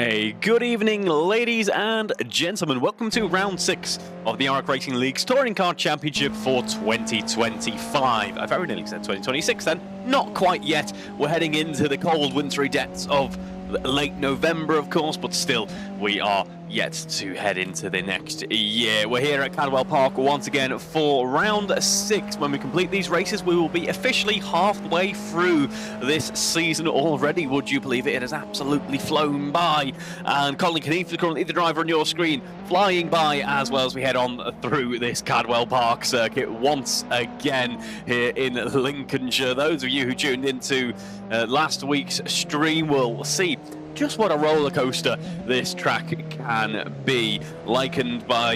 A good evening, ladies and gentlemen. Welcome to round 6 of the AROC Racing League's Touring Car Championship for 2025. I very nearly said 2026 then. Not quite yet. We're heading into the cold, wintry depths of late November, of course, but still, we are yet to head into the next year. We're here at Cadwell Park once again for round 6. When we complete these races, we will be officially halfway through this season already. Would you believe it? It has absolutely flown by. And Colin Keneath is currently the driver on your screen, flying by as well as we head on through this Cadwell Park circuit once again here in Lincolnshire. Those of you who tuned into last week's stream will see just what a roller coaster this track can be, likened by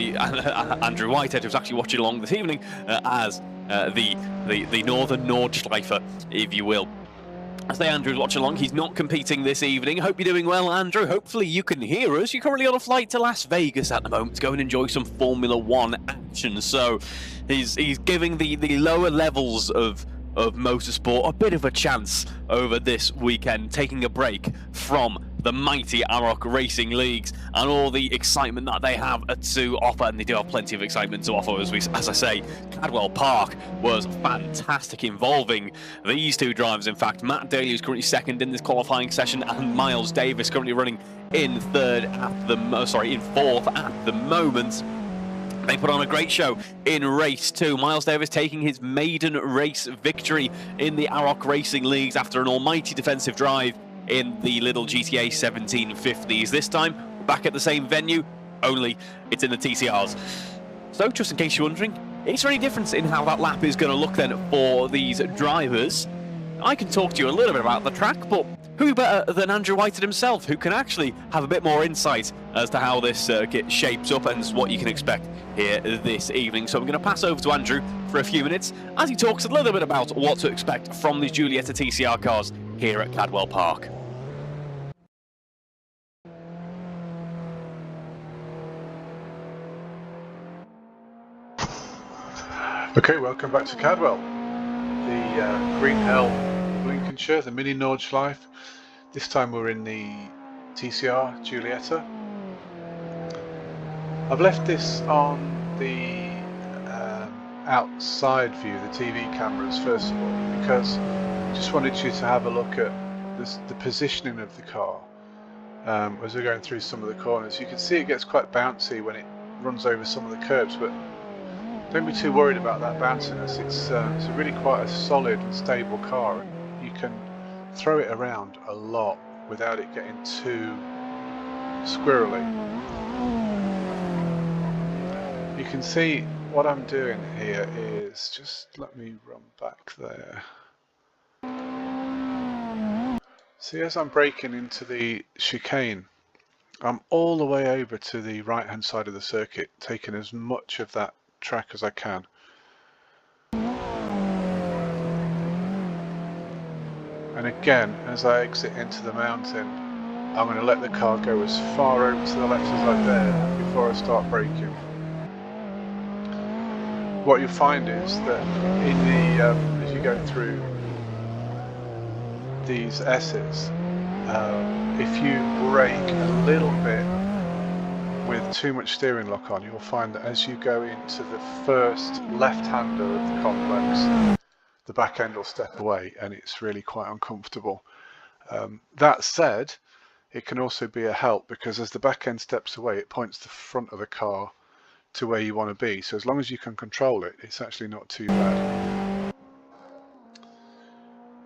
Andrew Whitehead, who's actually watching along this evening, as the Northern Nordschleife, if you will. I say Andrew's watching along. He's not competing this evening. Hope you're doing well, Andrew. Hopefully you can hear us. You're currently on a flight to Las Vegas at the moment to go and enjoy some Formula One action. So he's giving the lower levels of motorsport a bit of a chance over this weekend, taking a break from the mighty AROC Racing Leagues and all the excitement that they have to offer, and they do have plenty of excitement to offer. As I say, Cadwell Park was fantastic, involving these two drivers. In fact, Matt Daly, who's currently second in this qualifying session, and Miles Davis currently running in fourth at the moment. They put on a great show in race 2. Miles Davis taking his maiden race victory in the AROC Racing Leagues after an almighty defensive drive in the little GTA 1750s. This time, we're back at the same venue, only it's in the TCRs. So, just in case you're wondering, is there any difference in how that lap is going to look then for these drivers? I can talk to you a little bit about the track, but who better than Andrew Whitehead himself, who can actually have a bit more insight as to how this circuit shapes up and what you can expect here this evening. So I'm going to pass over to Andrew for a few minutes as he talks a little bit about what to expect from these Giulietta TCR cars here at Cadwell Park. Okay, welcome back to Cadwell, the Green Hell Lincolnshire, the mini Nordschleife. This time we're in the TCR Giulietta. I've left this on the outside view, the TV cameras first of all, because I just wanted you to have a look at the positioning of the car as we're going through some of the corners. You can see it gets quite bouncy when it runs over some of the curbs, but don't be too worried about that bounciness. It's really quite a solid and stable car, and you can throw it around a lot without it getting too squirrely. You can see what I'm doing here is, just let me run back there. See, as I'm braking into the chicane, I'm all the way over to the right hand side of the circuit, taking as much of that track as I can. And again, as I exit into the mountain, I'm going to let the car go as far over to the left as I dare before I start braking. What you'll find is that in the as you go through these S's, if you brake a little bit with too much steering lock on, you'll find that as you go into the first left-hander of the complex, the back end will step away, and it's really quite uncomfortable. That said, it can also be a help, because as the back end steps away, it points the front of the car to where you want to be. So as long as you can control it, it's actually not too bad.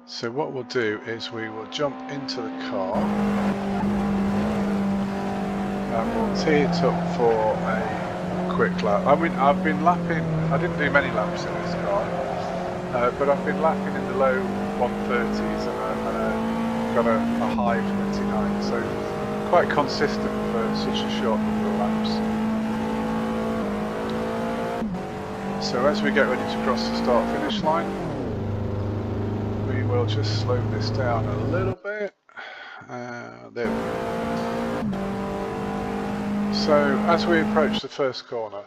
So what we'll do is we will jump into the car and we'll tee it up for a quick lap. I mean, I've been lapping, I didn't do many laps in this car, but I've been lapping in the low 130s and I got a high 29, so quite consistent for such a short number of laps. So as we get ready to cross the start-finish line, we will just slow this down a little bit. There we go. So as we approach the first corner,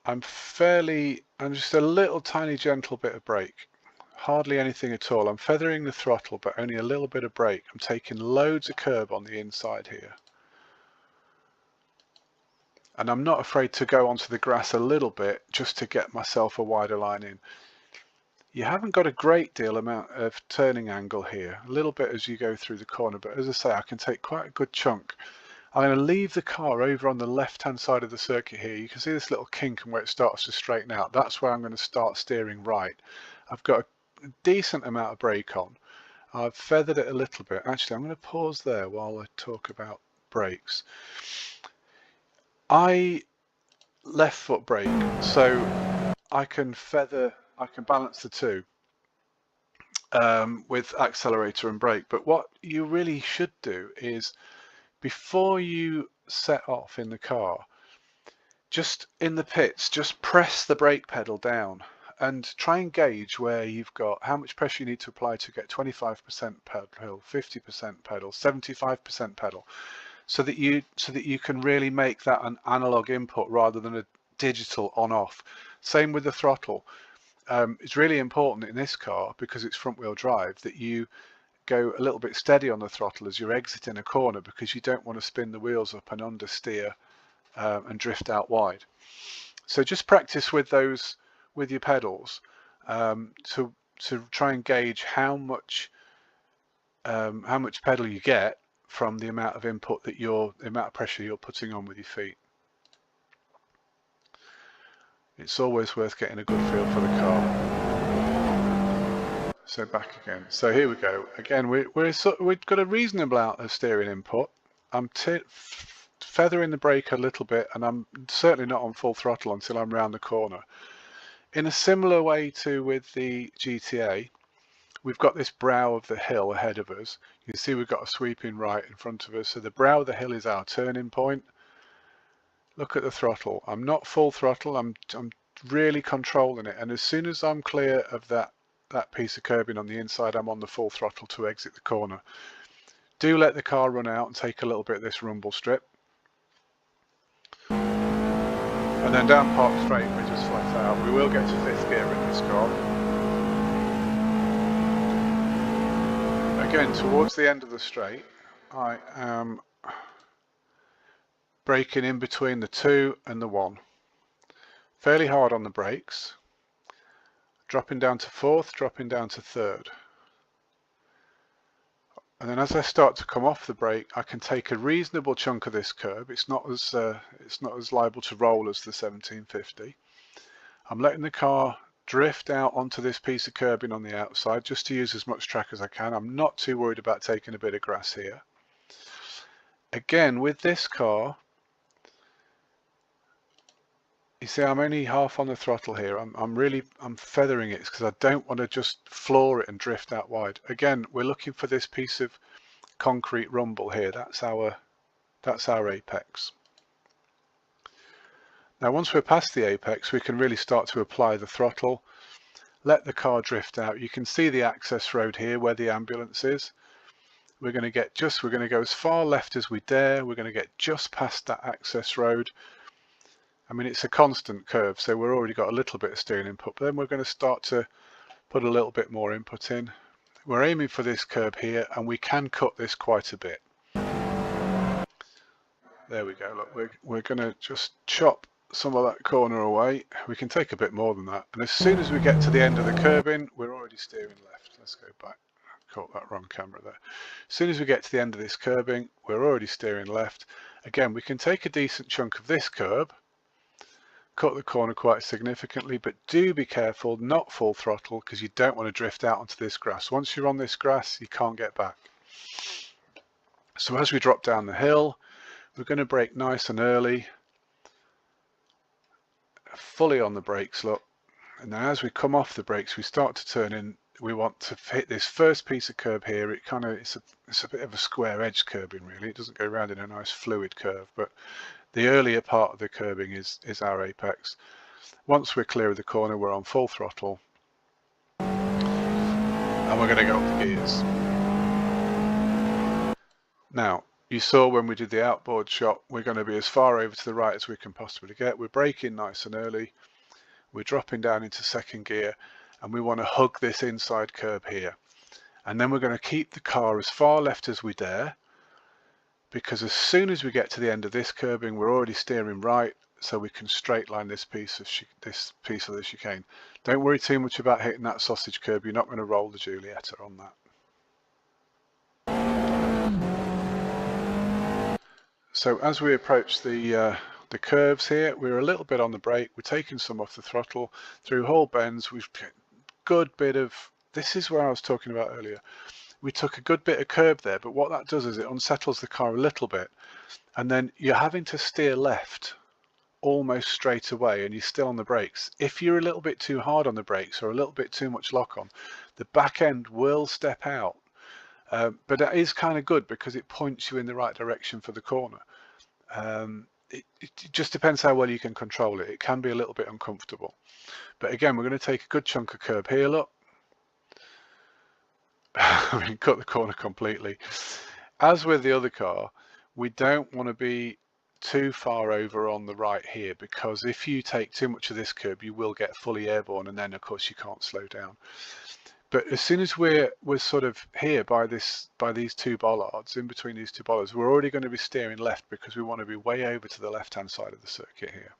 I'm just a little tiny gentle bit of brake. hardly anything at all. I'm feathering the throttle, but only a little bit of brake. I'm taking loads of curb on the inside here. And I'm not afraid to go onto the grass a little bit just to get myself a wider line in. You haven't got a great deal amount of turning angle here, a little bit as you go through the corner, but as I say, I can take quite a good chunk. I'm going to leave the car over on the left hand side of the circuit here. You can see this little kink and where it starts to straighten out. That's where I'm going to start steering right. I've got a decent amount of brake on. I've feathered it a little bit. Actually, I'm going to pause there while I talk about brakes. I left foot brake, so I can balance the two with accelerator and brake. But what you really should do is, before you set off in the car, just in the pits, just press the brake pedal down and try and gauge where you've got, how much pressure you need to apply to get 25% pedal, 50% pedal, 75% pedal, so that you can really make that an analog input rather than a digital on-off. Same with the throttle. It's really important in this car, because it's front wheel drive, that you go a little bit steady on the throttle as you're exiting a corner, because you don't want to spin the wheels up and understeer and drift out wide. So just practice with those, with your pedals, to try and gauge how much pedal you get from the amount of input that the amount of pressure you're putting on with your feet. It's always worth getting a good feel for the car. So back again. So here we go. Again, we've got a reasonable amount of steering input. I'm feathering the brake a little bit, and I'm certainly not on full throttle until I'm round the corner. In a similar way to with the GTA, we've got this brow of the hill ahead of us. You can see we've got a sweeping right in front of us. So the brow of the hill is our turning point. Look at the throttle. I'm not full throttle. I'm really controlling it. And as soon as I'm clear of that piece of curbing on the inside, I'm on the full throttle to exit the corner. Do let the car run out and take a little bit of this rumble strip. And then down Park Straight, we're just flat out. We will get to fifth gear in this car. Again, towards the end of the straight, I am braking in between the 2 and the 1. Fairly hard on the brakes. Dropping down to 4th, dropping down to 3rd. And then as I start to come off the brake, I can take a reasonable chunk of this curb. It's not as liable to roll as the 1750. I'm letting the car drift out onto this piece of curbing on the outside, just to use as much track as I can. I'm not too worried about taking a bit of grass here. Again, with this car, you see I'm only half on the throttle here. I'm feathering it because I don't want to just floor it and drift out wide. Again, we're looking for this piece of concrete rumble here. That's our apex. Now once we're past the apex, we can really start to apply the throttle, let the car drift out. You can see the access road here where the ambulance is. We're going to go as far left as we dare. We're going to get just past that access road. I mean, it's a constant curve, so we've already got a little bit of steering input, but then we're going to start to put a little bit more input in. We're aiming for this curb here, and we can cut this quite a bit. There we go. Look, we're going to just chop some of that corner away. We can take a bit more than that. And as soon as we get to the end of the curbing, we're already steering left. Let's go back. Caught that wrong camera there. As soon as we get to the end of this curbing, we're already steering left. Again, we can take a decent chunk of this curb, cut the corner quite significantly, but do be careful, not full throttle, because you don't want to drift out onto this grass. Once you're on this grass, you can't get back. So as we drop down the hill, we're going to brake nice and early, fully on the brakes, look. And then as we come off the brakes, we start to turn in. We want to hit this first piece of curb here. It's a bit of a square edge curbing, really. It doesn't go around in a nice fluid curve, but the earlier part of the curbing is our apex. Once we're clear of the corner, we're on full throttle, and we're going to go up the gears. Now, you saw when we did the outboard shot, we're going to be as far over to the right as we can possibly get. We're braking nice and early. We're dropping down into second gear. and we want to hug this inside curb here. And then we're going to keep the car as far left as we dare, because as soon as we get to the end of this curbing, we're already steering right, so we can straight line this piece of the chicane. Don't worry too much about hitting that sausage curb. You're not going to roll the Giulietta on that. So as we approach the curves here, we're a little bit on the brake. We're taking some off the throttle through whole bends. We've good bit of, this is where I was talking about earlier. We took a good bit of curb there, but what that does is it unsettles the car a little bit, and then you're having to steer left almost straight away, and you're still on the brakes. If you're a little bit too hard on the brakes or a little bit too much lock on, the back end will step out. But that is kind of good because it points you in the right direction for the corner. It just depends how well you can control it. It can be a little bit uncomfortable. But again, we're going to take a good chunk of curb here, look. I mean, cut the corner completely. As with the other car, we don't want to be too far over on the right here, because if you take too much of this curb, you will get fully airborne, and then of course you can't slow down. But as soon as we're sort of here by these two bollards, in between these two bollards, we're already going to be steering left because we want to be way over to the left-hand side of the circuit here.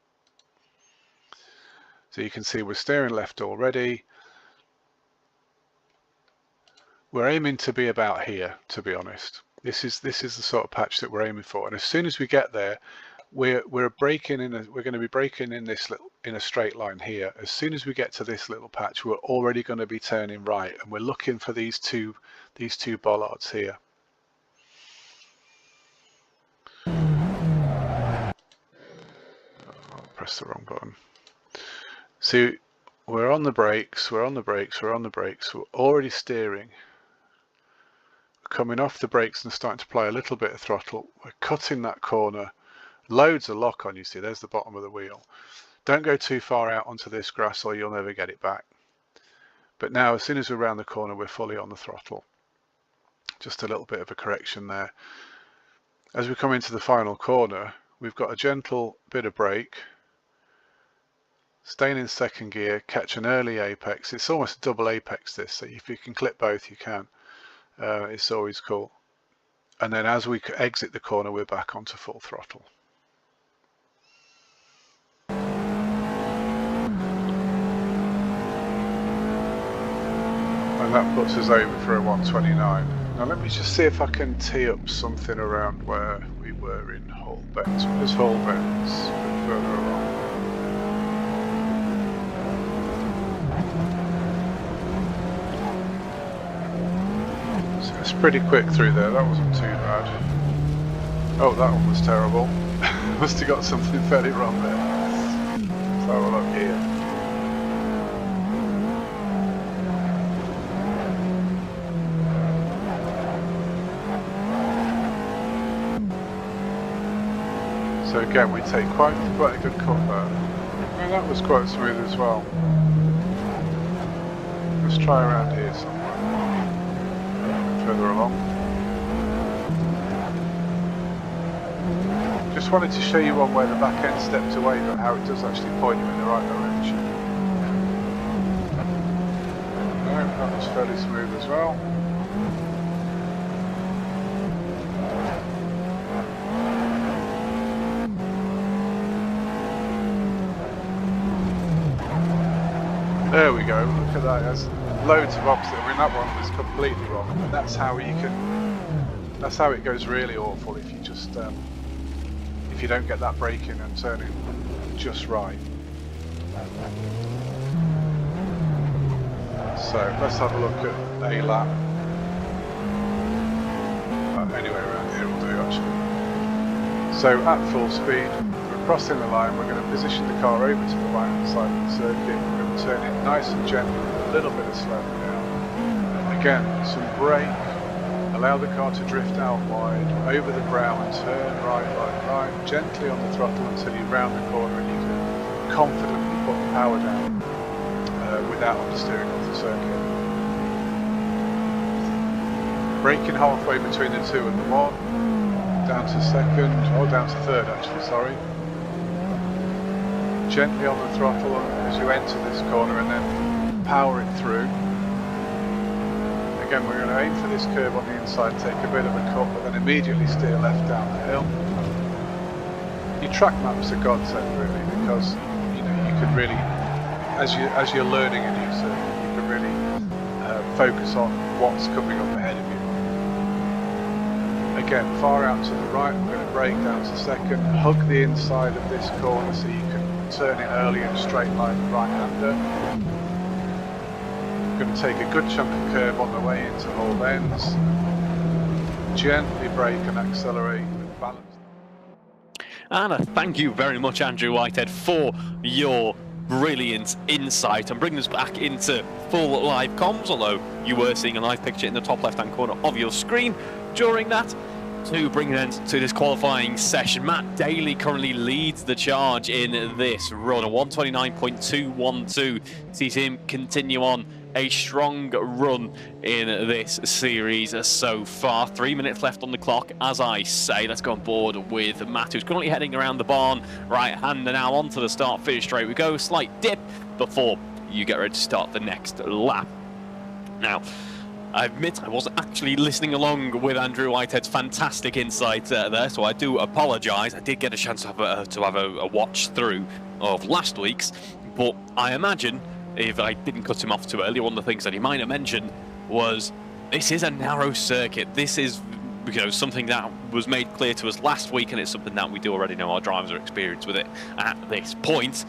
So you can see we're steering left already. We're aiming to be about here, to be honest. This is the sort of patch that we're aiming for. And as soon as we get there, we're braking in. We're going to be braking in in a straight line here. As soon as we get to this little patch, we're already going to be turning right, and we're looking for these two bollards here. Oh, press the wrong button. So we're on the brakes. We're on the brakes. We're on the brakes. We're already steering. Coming off the brakes and starting to apply a little bit of throttle. We're cutting that corner. Loads of lock on, you see, there's the bottom of the wheel. Don't go too far out onto this grass or you'll never get it back. But now, as soon as we're around the corner, we're fully on the throttle. Just a little bit of a correction there. As we come into the final corner, we've got a gentle bit of brake. Staying in second gear, catch an early apex. It's almost a double apex this, so if you can clip both, you can. It's always cool. And then as we exit the corner, we're back onto full throttle. And that puts us over for a 129. Now let me just see if I can tee up something around where we were in Hull Bends. There's Hull Bends a bit further along. It's pretty quick through there, that wasn't too bad. Oh, that one was terrible. Must have got something fairly wrong there. Let's have a look here. So again, we take quite a good cut there. And that was quite smooth as well. Let's try around here somewhere. Further along. Just wanted to show you one where the back end stepped away, but how it does actually point you in the right direction. No, that was fairly smooth as well. There we go, look at that, there's loads of opposite. I mean, that one was completely wrong, and that's how it goes really awful if you just if you don't get that braking and turning just right. So let's have a look at a lap. Anyway, around here will do actually. So at full speed, we're crossing the line, we're going to position the car over to the right hand side of the circuit, we're going to turn it nice and gently with a little bit of slowing down. Again, some brake, allow the car to drift out wide, over the brow and turn right, gently on the throttle until you round the corner and you can confidently put the power down without understeering off the circuit. Braking halfway between the 2 and the 1, down to second, down to third actually, sorry. Gently on the throttle as you enter this corner, and then power it through. Again, we're going to aim for this curve on the inside, take a bit of a cut, but then immediately steer left down the hill. Your track maps are godsend really, because you know you can really, as you're learning a new circuit, you can really focus on what's coming up ahead of you. Again, far out to the right, we're going to brake down to second, hug the inside of this corner so you can turn it early and straight line the right-hander. Going to take a good chunk of curb on the way into all ends. Gently brake and accelerate and balance. And thank you very much, Andrew Whitehead, for your brilliant insight and bringing us back into full live comms, although you were seeing a live picture in the top left-hand corner of your screen during that. To bring an end to this qualifying session, Matt Daly currently leads the charge in this run. A 129.212 sees him continue on a strong run in this series so far. 3 minutes left on the clock, as I say. Let's go on board with Matt, who's currently heading around the barn right-hander now onto the start-finish straight. We go, a slight dip before you get ready to start the next lap. Now, I admit I wasn't actually listening along with Andrew Whitehead's fantastic insight there, so I do apologise. I did get a chance to have a watch through of last week's, but I imagine if I didn't cut him off too early, one of the things that he might have mentioned was this is a narrow circuit. This is, you know, something that was made clear to us last week, and it's something that we do already know. Our drivers are experienced with it at this point.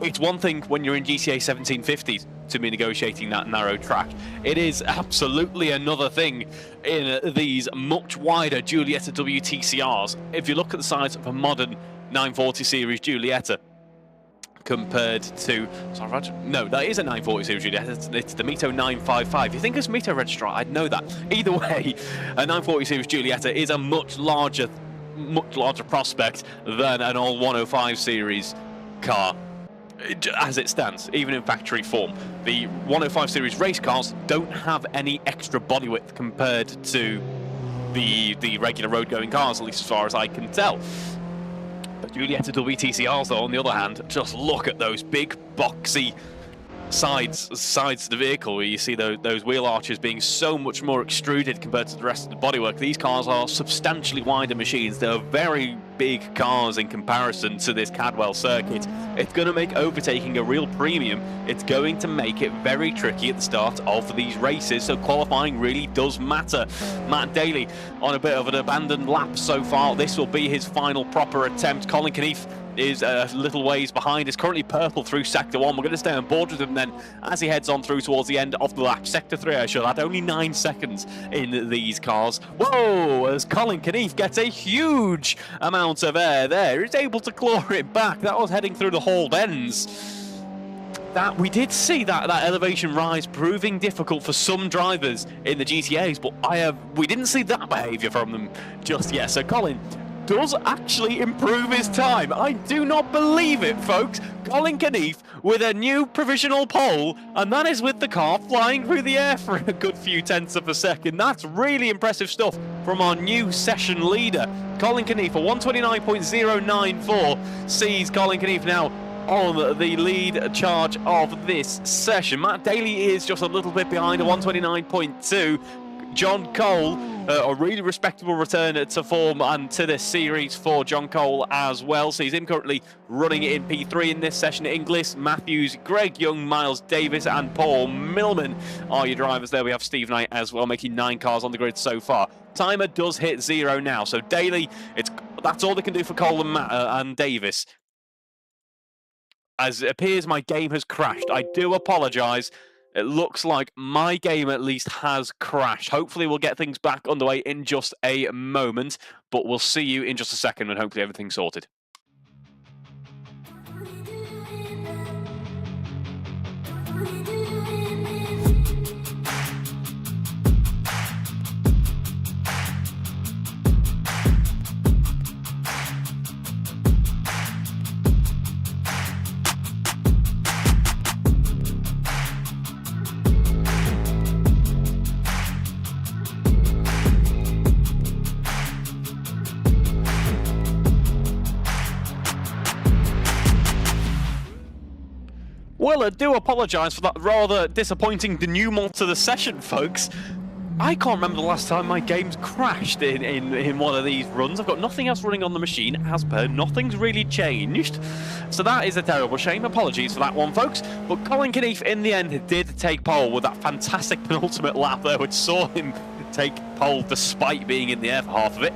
It's one thing when you're in GTA 1750s to be negotiating that narrow track. It is absolutely another thing in these much wider Giulietta WTCRs. If you look at the size of a modern 940 series Giulietta compared to, sorry, Roger, no, that is a 940 series Giulietta. It's the Mito 955. You think it's Mito registrar? I'd know that. Either way, a 940 series Giulietta is a much larger prospect than an old 105 series car. As it stands, even in factory form. The 105 series race cars don't have any extra body width compared to the regular road going cars, at least as far as I can tell. The Giulietta WTCRs, though, on the other hand, just look at those big boxy sides of the vehicle, where you see those wheel arches being so much more extruded compared to the rest of the bodywork. These cars are substantially wider machines. They're very big cars in comparison to this Cadwell circuit. It's going to make overtaking a real premium. It's going to make it very tricky at the start of these races, so qualifying really does matter. Matt Daly on a bit of an abandoned lap so far. This will be his final proper attempt. Colin Knief is a little ways behind. Is currently purple through Sector 1. We're going to stay on board with him then as he heads on through towards the end of the lap. Sector 3, I should add, only 9 seconds in these cars. Whoa, as Colin Knief gets a huge amount of air there. He's able to claw it back. That was heading through the hauled ends. That we did see that elevation rise proving difficult for some drivers in the GTAs, but we didn't see that behaviour from them just yet. So Colin does actually improve his time. I do not believe it, folks. Colin Knief with a new provisional pole, and that is with the car flying through the air for a good few tenths of a second. That's really impressive stuff from our new session leader. Colin Knief, a 129.094, sees Colin Knief now on the lead charge of this session. Matt Daly is just a little bit behind, a 129.2. John Cole, a really respectable return to form and to this series for John Cole as well. Sees him currently running in P3 in this session. Inglis, Matthews, Greg Young, Miles Davis and Paul Millman are your drivers there. We have Steve Knight as well, making 9 cars on the grid so far. Timer does hit 0 now, so Daly, that's all they can do for Cole and Davis. As it appears my game has crashed. I do apologise. It looks like my game at least has crashed. Hopefully we'll get things back underway in just a moment, but we'll see you in just a second when hopefully everything's sorted. Well, I do apologise for that rather disappointing denouement to the session, folks. I can't remember the last time my game's crashed in one of these runs. I've got nothing else running on the machine, as per. Nothing's really changed. So that is a terrible shame. Apologies for that one, folks. But Colin Knief, in the end, did take pole with that fantastic penultimate lap there, which saw him take pole despite being in the air for half of it.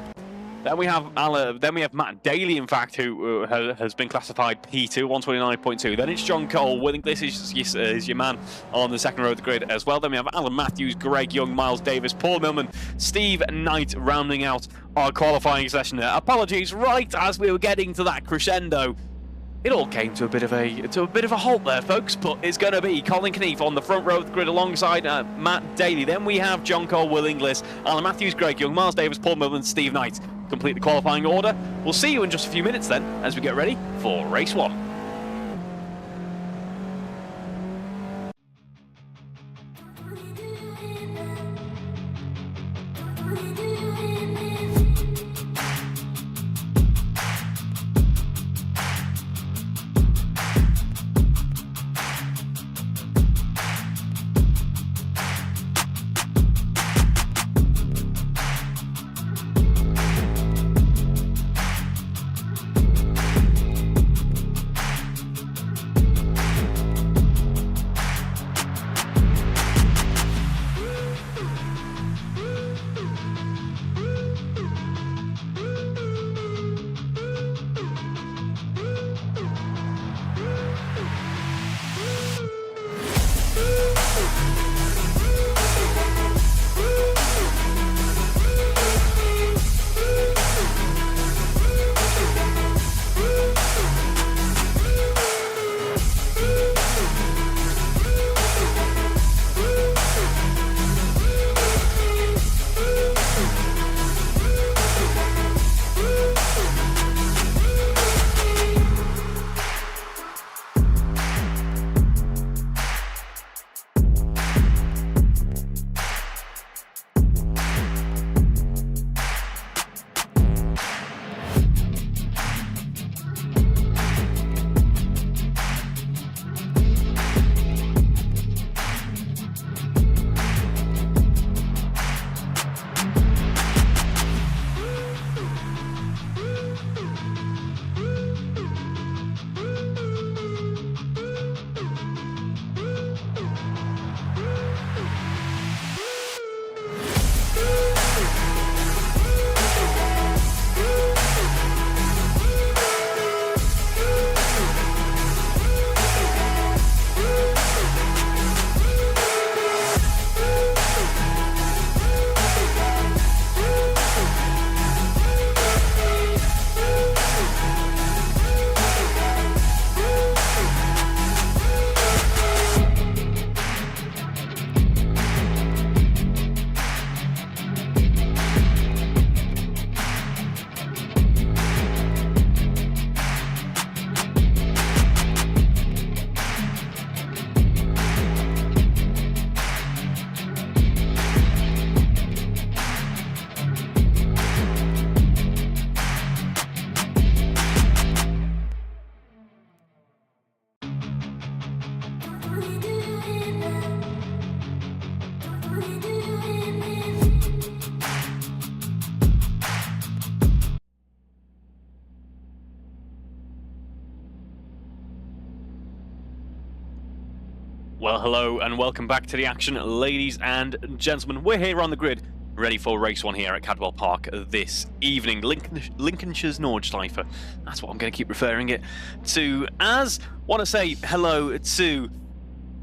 Then we have Matt Daly, in fact, who has been classified P2, 129.2. Then it's John Cole. Willing this is your man on the second row of the grid as well. Then we have Alan Matthews, Greg Young, Miles Davis, Paul Millman, Steve Knight rounding out our qualifying session there. Apologies, right as we were getting to that crescendo, it all came to a bit of a halt there, folks. But it's going to be Colin Knief on the front row of the grid alongside Matt Daly. Then we have John Cole, Will Inglis, Alan Matthews, Greg Young, Miles Davis, Paul Millman, Steve Knight. Complete the qualifying order. We'll see you in just a few minutes then as we get ready for race 1. Well, hello and welcome back to the action, ladies and gentlemen. We're here on the grid, ready for race 1 here at Cadwell Park this evening. Lincolnshire's Nordschleife. That's what I'm going to keep referring it to as. Want to say hello to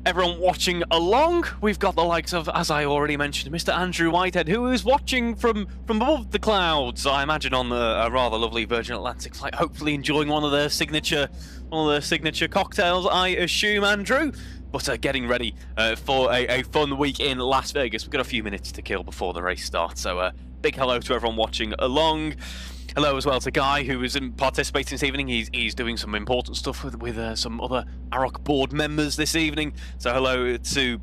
everyone watching along. We've got the likes of, as I already mentioned, Mr. Andrew Whitehead, who is watching from above the clouds, I imagine on a rather lovely Virgin Atlantic flight, hopefully enjoying one of their signature cocktails, I assume, Andrew. But getting ready for a fun week in Las Vegas. We've got a few minutes to kill before the race starts, so big hello to everyone watching along. Hello as well to Guy, who is participating this evening. He's doing some important stuff with some other AROC board members this evening. So hello to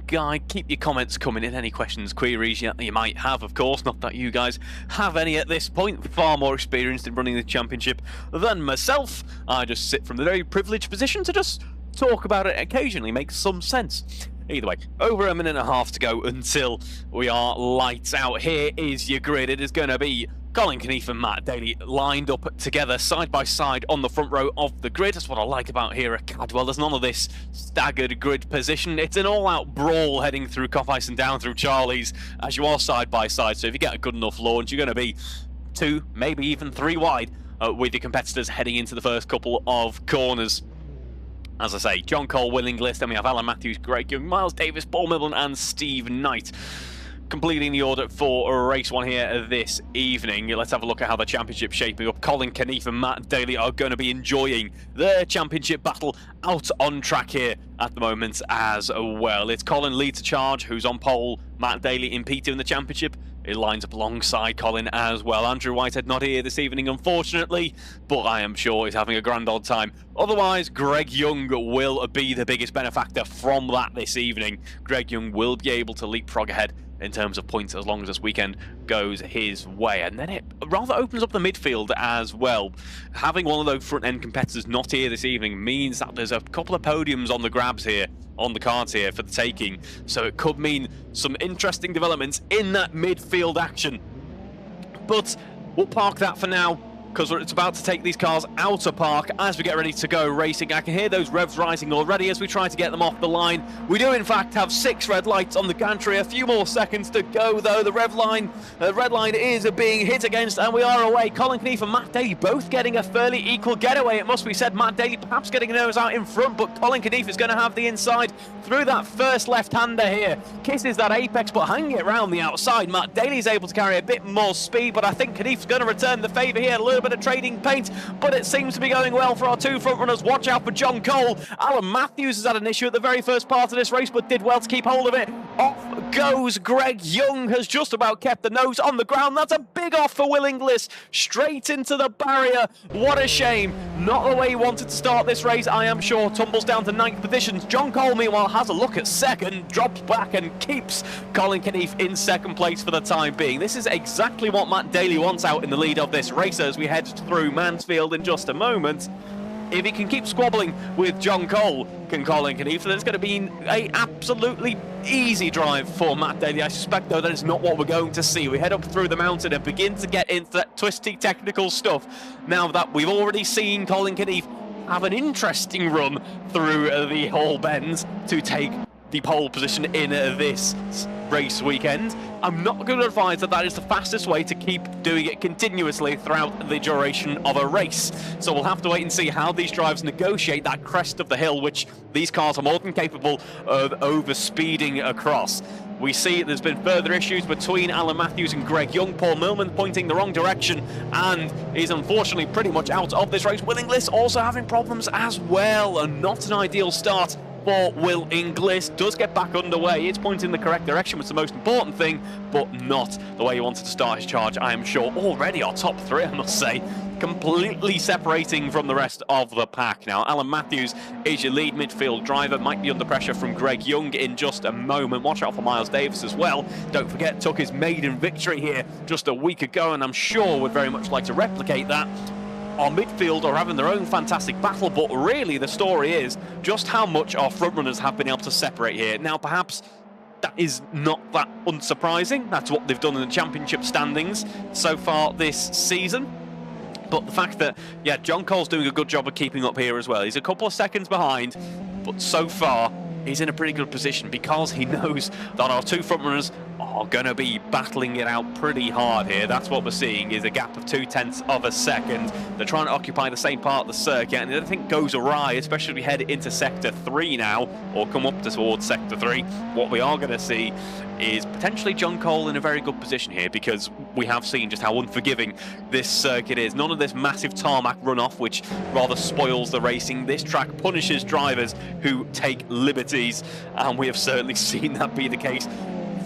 Guy. Keep your comments coming in, any questions, queries you might have, of course. Not that you guys have any at this point. Far more experienced in running the championship than myself. I just sit from the very privileged position to just talk about it occasionally makes some sense. Either way, over a minute and a half to go until we are lights out. Here is your grid. It is going to be Colin Keneath and Matt Daly lined up together side by side on the front row of the grid. That's what I like about here at Cadwell. There's none of this staggered grid position. It's an all-out brawl heading through Coffice and down through Charlie's as you are side by side. So if you get a good enough launch, you're going to be 2, maybe even 3 wide with your competitors heading into the first couple of corners. As I say, John Cole, Will Inglis, then we have Alan Matthews, Greg Young, Miles Davis, Paul Milburn and Steve Knight. Completing the order for race 1 here this evening. Let's have a look at how the championship's shaping up. Colin Keneath and Matt Daly are going to be enjoying their championship battle out on track here at the moment as well. It's Colin leads the charge, who's on pole. Matt Daly in P2 in the championship. It lines up alongside Colin as well. Andrew Whitehead not here this evening, unfortunately, but I am sure he's having a grand old time. Otherwise, Greg Young will be the biggest benefactor from that this evening. Greg Young will be able to leapfrog ahead in terms of points as long as this weekend goes his way. And then it rather opens up the midfield as well. Having one of those front-end competitors not here this evening means that there's a couple of podiums on the grabs here, on the cards here for the taking. So it could mean some interesting developments in that midfield action. But we'll park that for now, because it's about to take these cars out of park as we get ready to go racing. I can hear those revs rising already as we try to get them off the line. We do in fact have 6 red lights on the gantry. A few more seconds to go though. The red line is being hit against and we are away. Colin Keneath and Matt Daly both getting a fairly equal getaway, it must be said. Matt Daly perhaps getting a nose out in front, but Colin Keneath is going to have the inside through that first left-hander here. Kisses that apex but hanging it round the outside. Matt Daly's able to carry a bit more speed, but I think Keneath's going to return the favour here. A little bit of trading paint, but it seems to be going well for our 2 front runners. Watch out for John Cole. Alan Matthews has had an issue at the very first part of this race, but did well to keep hold of it. Off goes Greg Young, has just about kept the nose on the ground. That's a big off for Will Inglis, straight into the barrier. What a shame. Not the way he wanted to start this race, I am sure. Tumbles down to 9th positions. John Cole, meanwhile, has a look at second, drops back and keeps Colin Keneath in second place for the time being. This is exactly what Matt Daly wants out in the lead of this race as we head through Mansfield in just a moment. If he can keep squabbling with John Cole, can Colin Keneath, then it's going to be an absolutely easy drive for Matt Daly. I suspect, though, that is not what we're going to see. We head up through the mountain and begin to get into that twisty technical stuff. Now that we've already seen Colin Keneath have an interesting run through the Hall Bends to take the pole position in this race weekend, I'm not going to advise that that is the fastest way to keep doing it continuously throughout the duration of a race. So we'll have to wait and see how these drivers negotiate that crest of the hill, which these cars are more than capable of overspeeding across. We see there's been further issues between Alan Matthews and Greg Young. Paul Milman pointing the wrong direction and is unfortunately pretty much out of this race. Will Inglis also having problems as well, and not an ideal start for Will Inglis. Does get back underway. It's pointing in the correct direction, was the most important thing, but not the way he wanted to start his charge, I am sure. Already our top 3, I must say, completely separating from the rest of the pack. Now, Alan Matthews is your lead midfield driver, might be under pressure from Greg Young in just a moment. Watch out for Miles Davis as well. Don't forget, took his maiden victory here just a week ago, and I'm sure would very much like to replicate that. Our midfield are having their own fantastic battle, but really the story is just how much our front runners have been able to separate here. Now, perhaps that is not that unsurprising. That's what they've done in the championship standings so far this season. But the fact that, yeah, John Cole's doing a good job of keeping up here as well. He's a couple of seconds behind, but so far he's in a pretty good position because he knows that our 2 front runners are going to be battling it out pretty hard here. That's what we're seeing, is a gap of 0.2 of a second. They're trying to occupy the same part of the circuit, and anything goes awry, especially if we head into Sector 3 now, or come up towards Sector 3. What we are going to see is potentially John Cole in a very good position here, because we have seen just how unforgiving this circuit is. None of this massive tarmac runoff, which rather spoils the racing. This track punishes drivers who take liberties, and we have certainly seen that be the case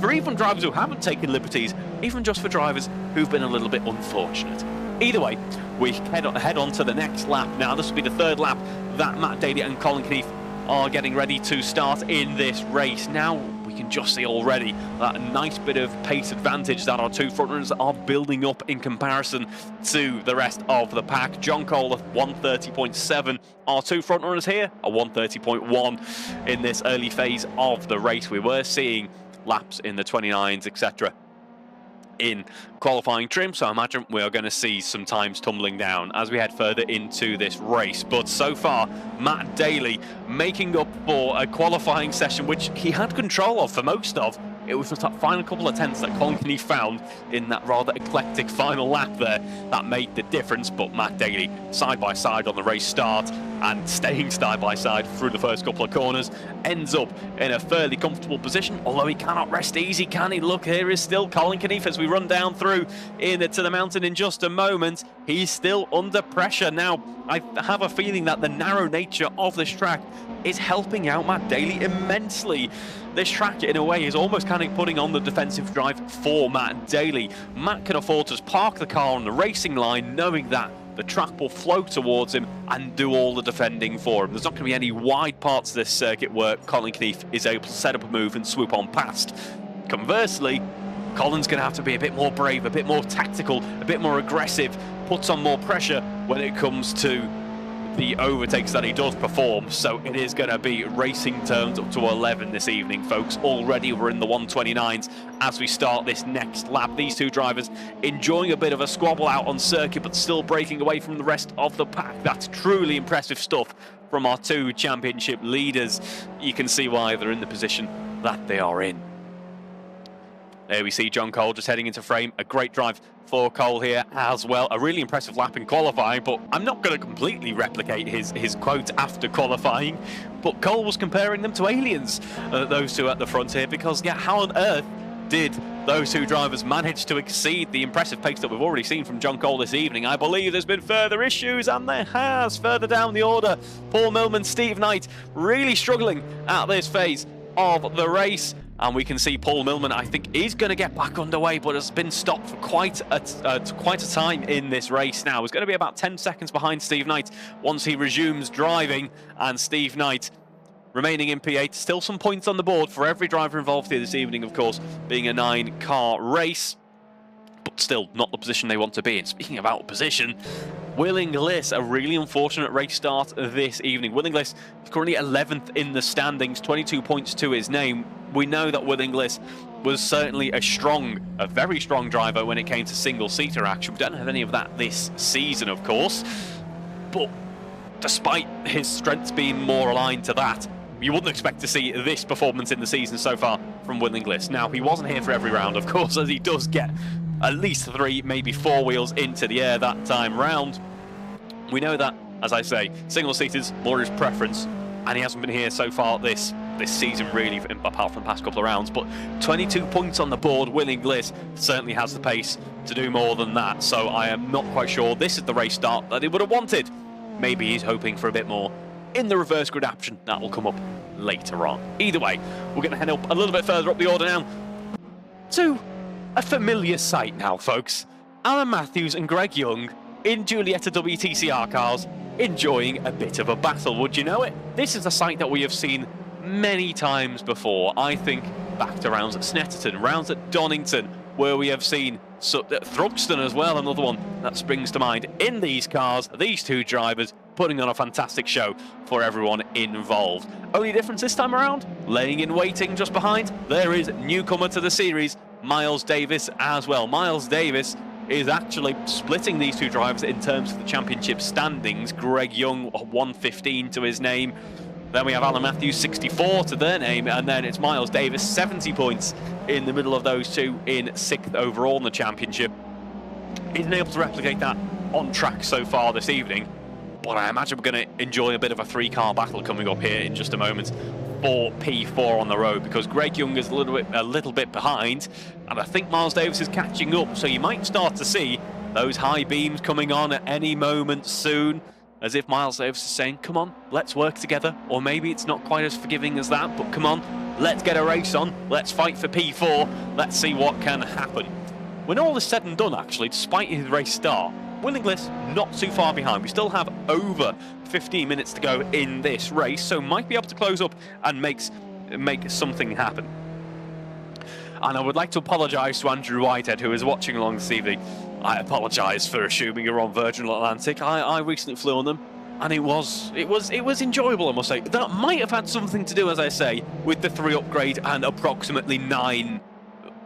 for even drivers who haven't taken liberties, even just for drivers who've been a little bit unfortunate. Either way, we head on to the next lap. Now, this will be the 3rd lap that Matt Daly and Colin Keneath are getting ready to start in this race. Now, we can can just see already that nice bit of pace advantage that our two front runners are building up in comparison to the rest of the pack. John Cole at 130.7. Our two front runners here are 130.1 in this early phase of the race. We were seeing laps in the 29s, etc. in qualifying trim, so I imagine we are going to see some times tumbling down as we head further into this race. But so far, Matt Daly making up for a qualifying session which he had control of for most of. It was just that final couple of tenths that Colin Keneath found in that rather eclectic final lap there that made the difference. But Matt Daly side by side on the race start and staying side by side through the first couple of corners, ends up in a fairly comfortable position, although he cannot rest easy, can he? Look, here is still Colin Keneath as we run down through into the mountain in just a moment. He's still under pressure. Now, I have a feeling that the narrow nature of this track is helping out Matt Daly immensely. This track, in a way, is almost kind of putting on the defensive drive for Matt Daly. Matt can afford to park the car on the racing line, knowing that the track will flow towards him and do all the defending for him. There's not going to be any wide parts of this circuit where Colin Keneath is able to set up a move and swoop on past. Conversely, Colin's going to have to be a bit more brave, a bit more tactical, a bit more aggressive, puts on more pressure when it comes to the overtakes that he does perform. So it is going to be racing turns up to 11 this evening, folks. Already we're in the 129s as we start this next lap. These two drivers enjoying a bit of a squabble out on circuit, but still breaking away from the rest of the pack. That's truly impressive stuff from our two championship leaders. You can see why they're in the position that they are in. There we see John Cole just heading into frame. A great drive for Cole here as well. A really impressive lap in qualifying, but I'm not going to completely replicate his quote after qualifying. But Cole was comparing them to aliens, those two at the front here, because yeah, how on earth did those two drivers manage to exceed the impressive pace that we've already seen from John Cole this evening? I believe there's been further issues, and there has, further down the order. Paul Millman, Steve Knight really struggling at this phase of the race. And we can see Paul Millman, I think, is going to get back underway, but has been stopped for quite a time in this race now. He's going to be about 10 seconds behind Steve Knight once he resumes driving. And Steve Knight remaining in P8. Still some points on the board for every driver involved here this evening, of course, being a 9-car race. But still not the position they want to be in. Speaking of out of position, Will Inglis, a really unfortunate race start this evening. Will Inglis is currently 11th in the standings, 22 points to his name. We know that Will Inglis was certainly a very strong driver when it came to single-seater action. We don't have any of that this season, of course. But despite his strengths being more aligned to that, you wouldn't expect to see this performance in the season so far from Will Inglis. Now, he wasn't here for every round, of course, as he does get at least 3, maybe 4 wheels into the air that time round. We know that, as I say, single-seaters more his preference, and he hasn't been here so far this season, really, apart from the past couple of rounds. But 22 points on the board. Will Inglis certainly has the pace to do more than that, so I am not quite sure this is the race start that he would have wanted. Maybe he's hoping for a bit more in the reverse grid action. That will come up later on. Either way, we're going to head up a little bit further up the order now to a familiar sight now, folks. Alan Matthews and Greg Young in Giulietta WTCR cars enjoying a bit of a battle. Would you know it? This is a sight that we have seen many times before. I think back to rounds at Snetterton, rounds at Donington, where we have seen Thruxton as well, another one that springs to mind. In these cars, these two drivers putting on a fantastic show for everyone involved. Only difference this time around, laying in waiting just behind, there is newcomer to the series, Miles Davis as well. Miles Davis is actually splitting these two drivers in terms of the championship standings. Greg Young, 115 to his name. Then we have Alan Matthews, 64 to their name, and then it's Miles Davis, 70 points in the middle of those two in 6th overall in the championship. Isn't able to replicate that on track so far this evening, but I imagine we're going to enjoy a bit of a 3-car battle coming up here in just a moment for P4 on the road, because Greg Young is a little bit behind, and I think Miles Davis is catching up, so you might start to see those high beams coming on at any moment soon, as if Miles Davis is saying, come on, let's work together. Or maybe it's not quite as forgiving as that, but come on, let's get a race on, let's fight for P4, let's see what can happen. When all is said and done, actually, despite his race start, Will Inglis not too far behind. We still have over 15 minutes to go in this race, so might be able to close up and make something happen. And I would like to apologise to Andrew Whitehead, who is watching along this evening. I apologise for assuming you're on Virgin Atlantic. I recently flew on them, and it was enjoyable, I must say. That might have had something to do, as I say, with the 3 upgrade and approximately 9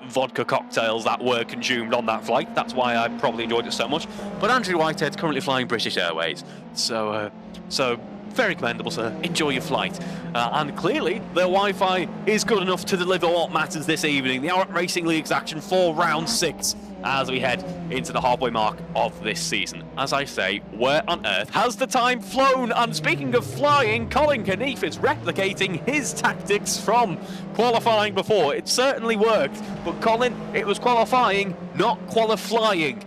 vodka cocktails that were consumed on that flight. That's why I probably enjoyed it so much. But Andrew Whitehead's currently flying British Airways, so very commendable, sir. Enjoy your flight. And clearly, their Wi-Fi is good enough to deliver what matters this evening. The AROC Racing League's action for round 6 as we head into the halfway mark of this season. As I say, where on earth has the time flown? And speaking of flying, Colin Knief is replicating his tactics from qualifying before. It certainly worked, but Colin, it was qualifying, not qualifying.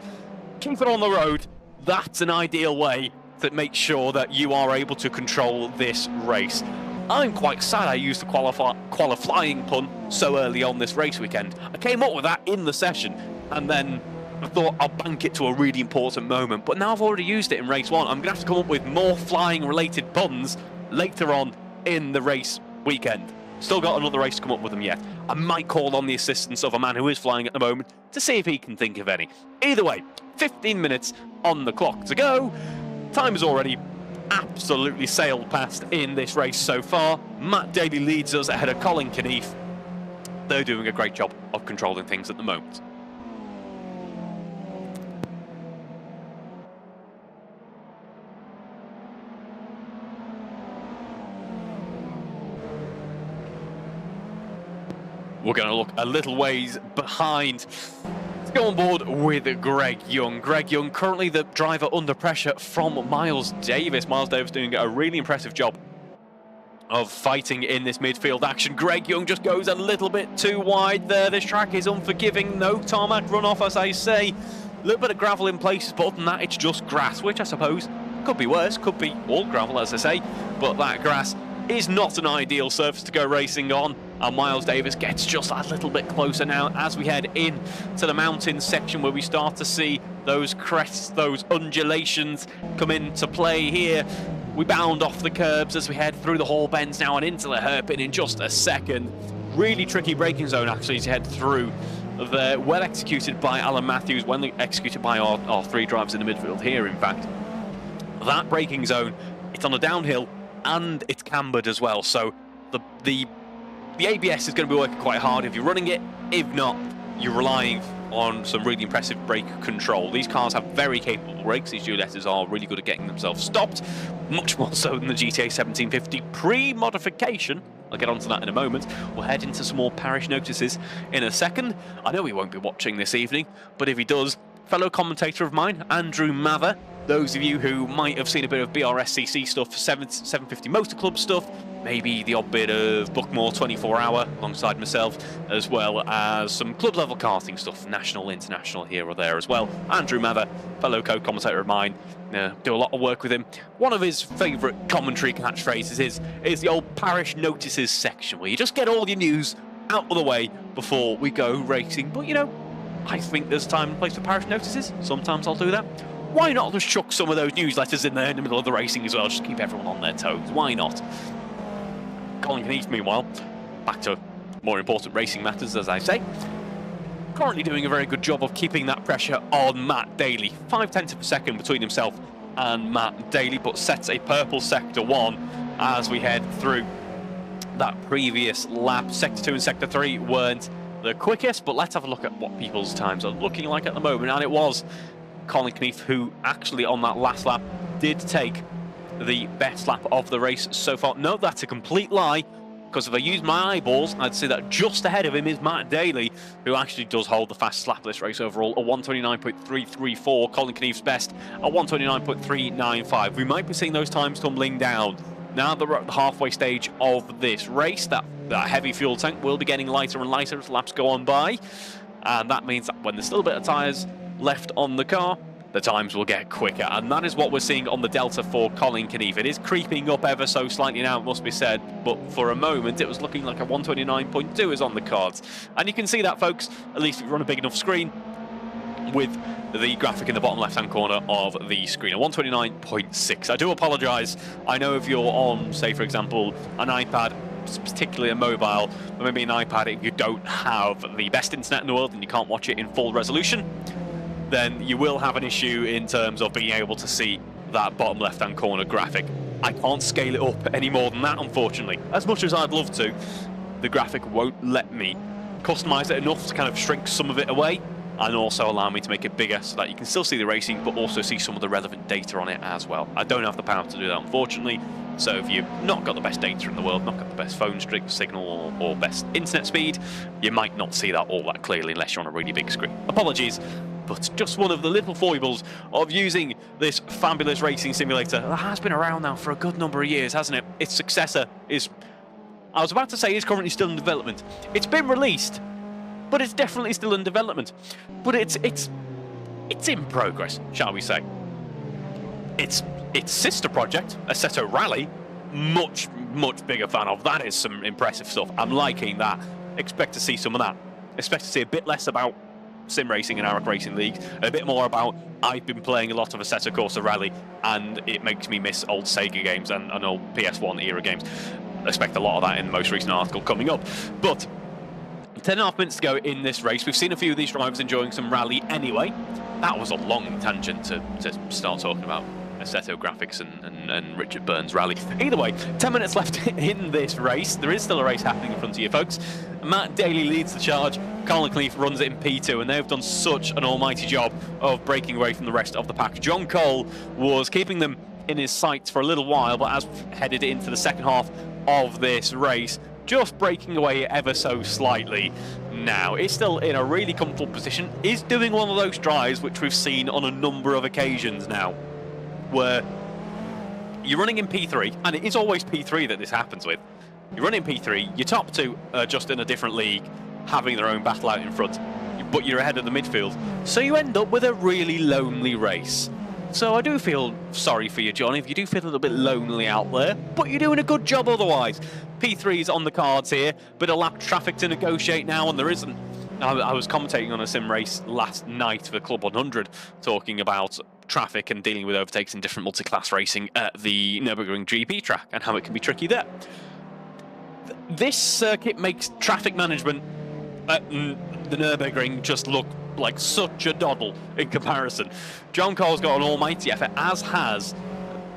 Keep it on the road. That's an ideal way that makes sure that you are able to control this race. I'm quite sad I used the qualifying pun so early on this race weekend. I came up with that in the session, and then I thought I'll bank it to a really important moment, but now I've already used it in race 1. I'm going to have to come up with more flying related puns later on in the race weekend. Still got another race to come up with them yet. I might call on the assistance of a man who is flying at the moment to see if he can think of any. Either way, 15 minutes on the clock to go. Time has already absolutely sailed past in this race so far. Matt Daly leads us ahead of Colin Knief. They're doing a great job of controlling things at the moment. We're going to look a little ways behind. Let's go on board with Greg Young. Greg Young, currently the driver under pressure from Miles Davis. Miles Davis doing a really impressive job of fighting in this midfield action. Greg Young just goes a little bit too wide there. This track is unforgiving. No tarmac runoff, as I say. A little bit of gravel in places, but other than that, it's just grass, which I suppose could be worse. Could be all gravel, as I say. But that grass is not an ideal surface to go racing on, and Miles Davis gets just a little bit closer now as we head in to the mountain section where we start to see those crests, those undulations come into play here. We bound off the curbs as we head through the hall bends now and into the hairpin in just a second. Really tricky braking zone actually to head through there. Well executed by Alan Matthews, well executed by our 3 drivers in the midfield here, in fact. That braking zone, it's on a downhill and it's cambered as well, so the ABS is going to be working quite hard if you're running it. If not, you're relying on some really impressive brake control. These cars have very capable brakes. These Dualetters are really good at getting themselves stopped, much more so than the GTA 1750 pre-modification. I'll get onto that in a moment. We'll head into some more parish notices in a second. I know he won't be watching this evening, but if he does, fellow commentator of mine, Andrew Mather. Those of you who might have seen a bit of BRSCC stuff, 750 Motor Club stuff, maybe the odd bit of Bookmore 24 Hour alongside myself, as well as some club level karting stuff, national, international here or there as well. Andrew Mather, fellow co-commentator of mine, do a lot of work with him. One of his favourite commentary catchphrases is the old parish notices section, where you just get all your news out of the way before we go racing. But you know, I think there's time and place for parish notices. Sometimes I'll do that. Why not just chuck some of those newsletters in there in the middle of the racing as well, just keep everyone on their toes? Why not? Colin Knief, meanwhile, back to more important racing matters, as I say. Currently doing a very good job of keeping that pressure on Matt Daly. 5/10 of a second between himself and Matt Daly, but sets a purple Sector 1 as we head through that previous lap. Sector 2 and Sector 3 weren't the quickest, but let's have a look at what people's times are looking like at the moment, and it was Colin Knief who actually on that last lap did take the best lap of the race so far. No, that's a complete lie, because if I use my eyeballs, I'd say that just ahead of him is Matt Daly, who actually does hold the fastest lap of this race overall, a 1:29.334. Colin Knief's best, a 1:29.395. We might be seeing those times tumbling down. Now that we're at the halfway stage of this race, that heavy fuel tank will be getting lighter and lighter as laps go on by, and that means that when there's still a bit of tyres left on the car, the times will get quicker, and that is what we're seeing on the Delta for Colin Knief. It is creeping up ever so slightly now, it must be said, but for a moment it was looking like a 1:29.2 is on the cards. And you can see that, folks, at least if you run a big enough screen, with the graphic in the bottom left-hand corner of the screen, a 1:29.6. I do apologise. I know if you're on, say, for example, an iPad particularly a mobile, or maybe an iPad, if you don't have the best internet in the world and you can't watch it in full resolution, then you will have an issue in terms of being able to see that bottom left-hand corner graphic. I can't scale it up any more than that, unfortunately. As much as I'd love to, the graphic won't let me customize it enough to kind of shrink some of it away, and also allow me to make it bigger so that you can still see the racing, but also see some of the relevant data on it as well. I don't have the power to do that, unfortunately. So if you've not got the best data in the world, not got the best phone signal or best internet speed, you might not see that all that clearly unless you're on a really big screen. Apologies, but just one of the little foibles of using this fabulous racing simulator that has been around now for a good number of years, hasn't it? Its successor is, I was about to say, is currently still in development. It's been released, but it's definitely still in development. But it's in progress, shall we say? Its sister project, Assetto Rally, much bigger fan of. That is some impressive stuff. I'm liking that. Expect to see some of that. Expect to see a bit less about sim racing and AROC Racing League, a bit more about, I've been playing a lot of Assetto Corsa Rally and it makes me miss old Sega games and old PS1 era games. Expect a lot of that in the most recent article coming up. But 10.5 minutes to go in this race. We've seen a few of these drivers enjoying some rally anyway. That was a long tangent to start talking about Assetto graphics and Richard Burns rally. Either way, 10 minutes left in this race. There is still a race happening in front of you, folks. Matt Daly leads the charge. Colin Cleef runs it in P2, and they've done such an almighty job of breaking away from the rest of the pack. John Cole was keeping them in his sights for a little while, but as headed into the second half of this race, just breaking away ever so slightly now. It's still in a really comfortable position, is doing one of those drives which we've seen on a number of occasions now, where you're running in P3, and it is always P3 that this happens with. You're running P3, your top two are just in a different league, having their own battle out in front, but you're ahead of the midfield, so you end up with a really lonely race. So I do feel sorry for you, John, if you do feel a little bit lonely out there, but you're doing a good job otherwise. P3 is on the cards here, bit of lap traffic to negotiate now, and there isn't. I was commentating on a sim race last night for Club 100, talking about traffic and dealing with overtakes in different multi-class racing at the Nürburgring GP track and how it can be tricky there. This circuit makes traffic management at the Nürburgring just look like such a doddle in comparison. John Cole's got an almighty effort, as has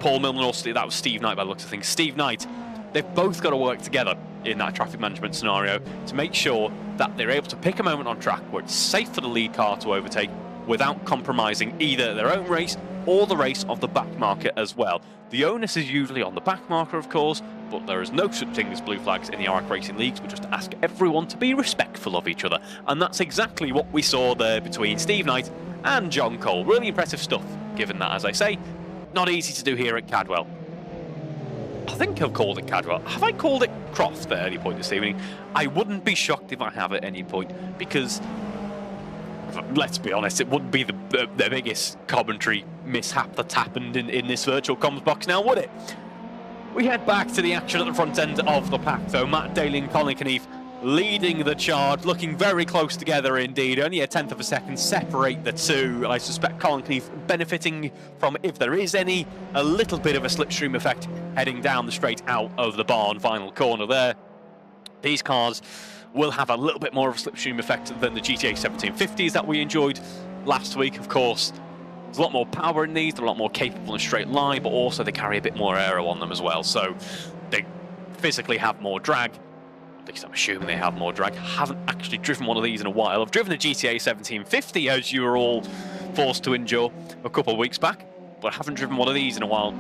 Paul Milner, or that was Steve Knight by the looks of things. Steve Knight, they've both got to work together in that traffic management scenario to make sure that they're able to pick a moment on track where it's safe for the lead car to overtake without compromising either their own race or the race of the back marker as well. The onus is usually on the back marker, of course, but there is no such thing as blue flags in the AROC Racing Leagues. We just ask everyone to be respectful of each other, and that's exactly what we saw there between Steve Knight and John Cole. Really impressive stuff, given that, as I say, not easy to do here at Cadwell. I think I've called it Cadwell. Have I called it Croft at any point this evening? I wouldn't be shocked if I have at any point, because let's be honest, it wouldn't be the biggest commentary mishap that's happened in this virtual comms box now, would it? We head back to the action at the front end of the pack, though. Matt Daly and Colin Cleef leading the charge, looking very close together indeed. Only a tenth of a second separate the two. I suspect Colin Cleef benefiting from, if there is any, a little bit of a slipstream effect heading down the straight out of the barn final corner there. These cars will have a little bit more of a slipstream effect than the GTA 1750s that we enjoyed last week, of course. There's a lot more power in these, they're a lot more capable in a straight line, but also they carry a bit more aero on them as well, so they physically have more drag. At least I'm assuming they have more drag. Haven't actually driven one of these in a while. I've driven a GTA 1750, as you were all forced to endure a couple of weeks back, but I haven't driven one of these in a while.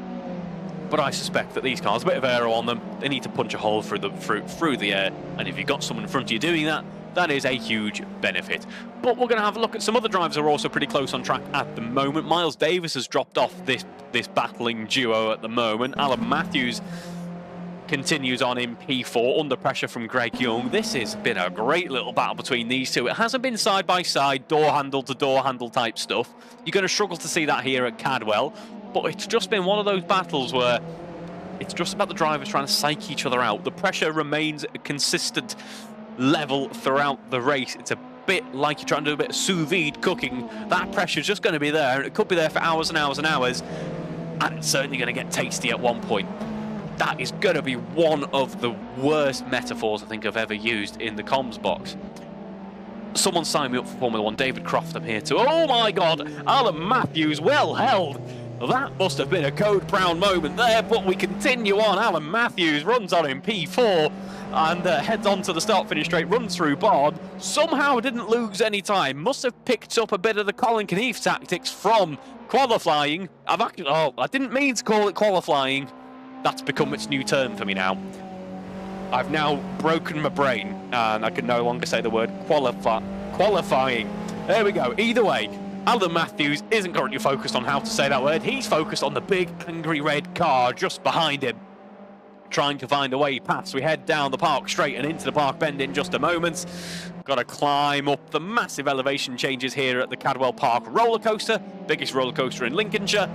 But I suspect that these cars, a bit of aero on them, they need to punch a hole through the air, and if you've got someone in front of you doing that, that is a huge benefit. But we're going to have a look at some other drivers who are also pretty close on track at the moment. Miles Davis has dropped off this battling duo at the moment. Alan Matthews continues on in P4 under pressure from Greg Young. This has been a great little battle between these two. It hasn't been side by side, door handle to door handle type stuff. You're going to struggle to see that here at Cadwell, but it's just been one of those battles where it's just about the drivers trying to psych each other out. The pressure remains a consistent level throughout the race. It's a bit like you're trying to do a bit of sous vide cooking. That pressure's just going to be there, and it could be there for hours and hours and hours, and it's certainly going to get tasty at one point. That is going to be one of the worst metaphors I think I've ever used in the comms box. Someone sign me up for Formula 1. David Croft, I'm here too. Oh my God, Alan Matthews, well held. That must have been a Code Brown moment there, but we continue on. Alan Matthews runs on in P4 and heads on to the start-finish straight, runs through Bard. Somehow didn't lose any time. Must have picked up a bit of the Colin Knief tactics from qualifying. I didn't mean to call it qualifying. That's become its new term for me now. I've now broken my brain and I can no longer say the word qualifying. There we go. Either way, Alan Matthews isn't currently focused on how to say that word. He's focused on the big angry red car just behind him, trying to find a way past. We head down the park straight and into the park bend in just a moment. Got to climb up the massive elevation changes here at the Cadwell Park roller coaster, biggest roller coaster in Lincolnshire.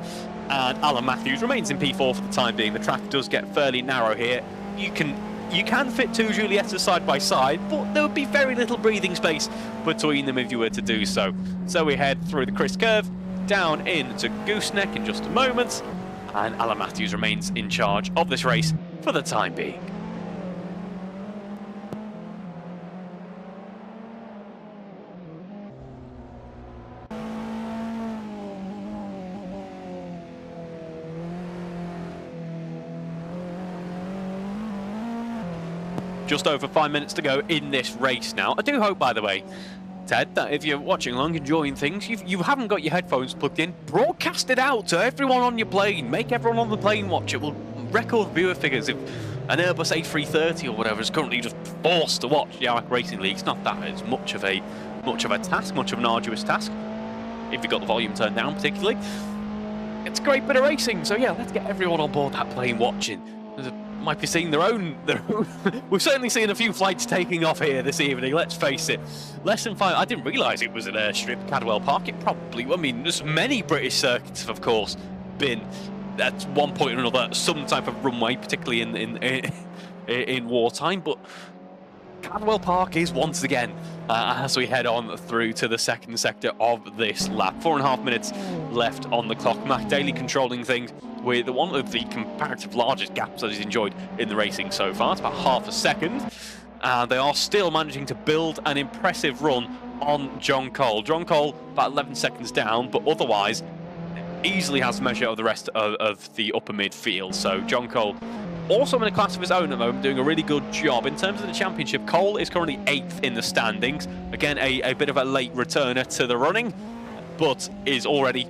And Alan Matthews remains in P4 for the time being. The track does get fairly narrow here. You can fit two Juliettas side by side, but there would be very little breathing space between them if you were to do so. So we head through the Chris curve, down into Gooseneck in just a moment, and Alan Matthews remains in charge of this race for the time being. Just over 5 minutes to go in this race now. I do hope, by the way, Ted, that if you're watching along, enjoying things, you haven't got your headphones plugged in, broadcast it out to everyone on your plane. Make everyone on the plane watch. It will record viewer figures. If an Airbus A330 or whatever is currently just forced to watch the AROC Racing League, it's not that it's much of a task, much of an arduous task, if you've got the volume turned down particularly. It's a great bit of racing, so yeah, let's get everyone on board that plane watching. Might be seeing their own. We've certainly seen a few flights taking off here this evening, let's face it. Less than 5. I didn't realise it was an airstrip, Cadwell Park. It probably, I mean, there's many British circuits have, of course, been at one point or another some type of runway, particularly in wartime, but Cadwell Park is once again as we head on through to the second sector of this lap. 4.5 minutes left on the clock. Matt Daly controlling things with one of the comparative largest gaps that he's enjoyed in the racing so far. It's about half a second. And they are still managing to build an impressive run on John Cole. John Cole about 11 seconds down, but otherwise easily has measure of the rest of the upper midfield. So John Cole also in a class of his own at the moment, doing a really good job. In terms of the championship, Cole is currently 8th in the standings. Again, a bit of a late returner to the running, but is already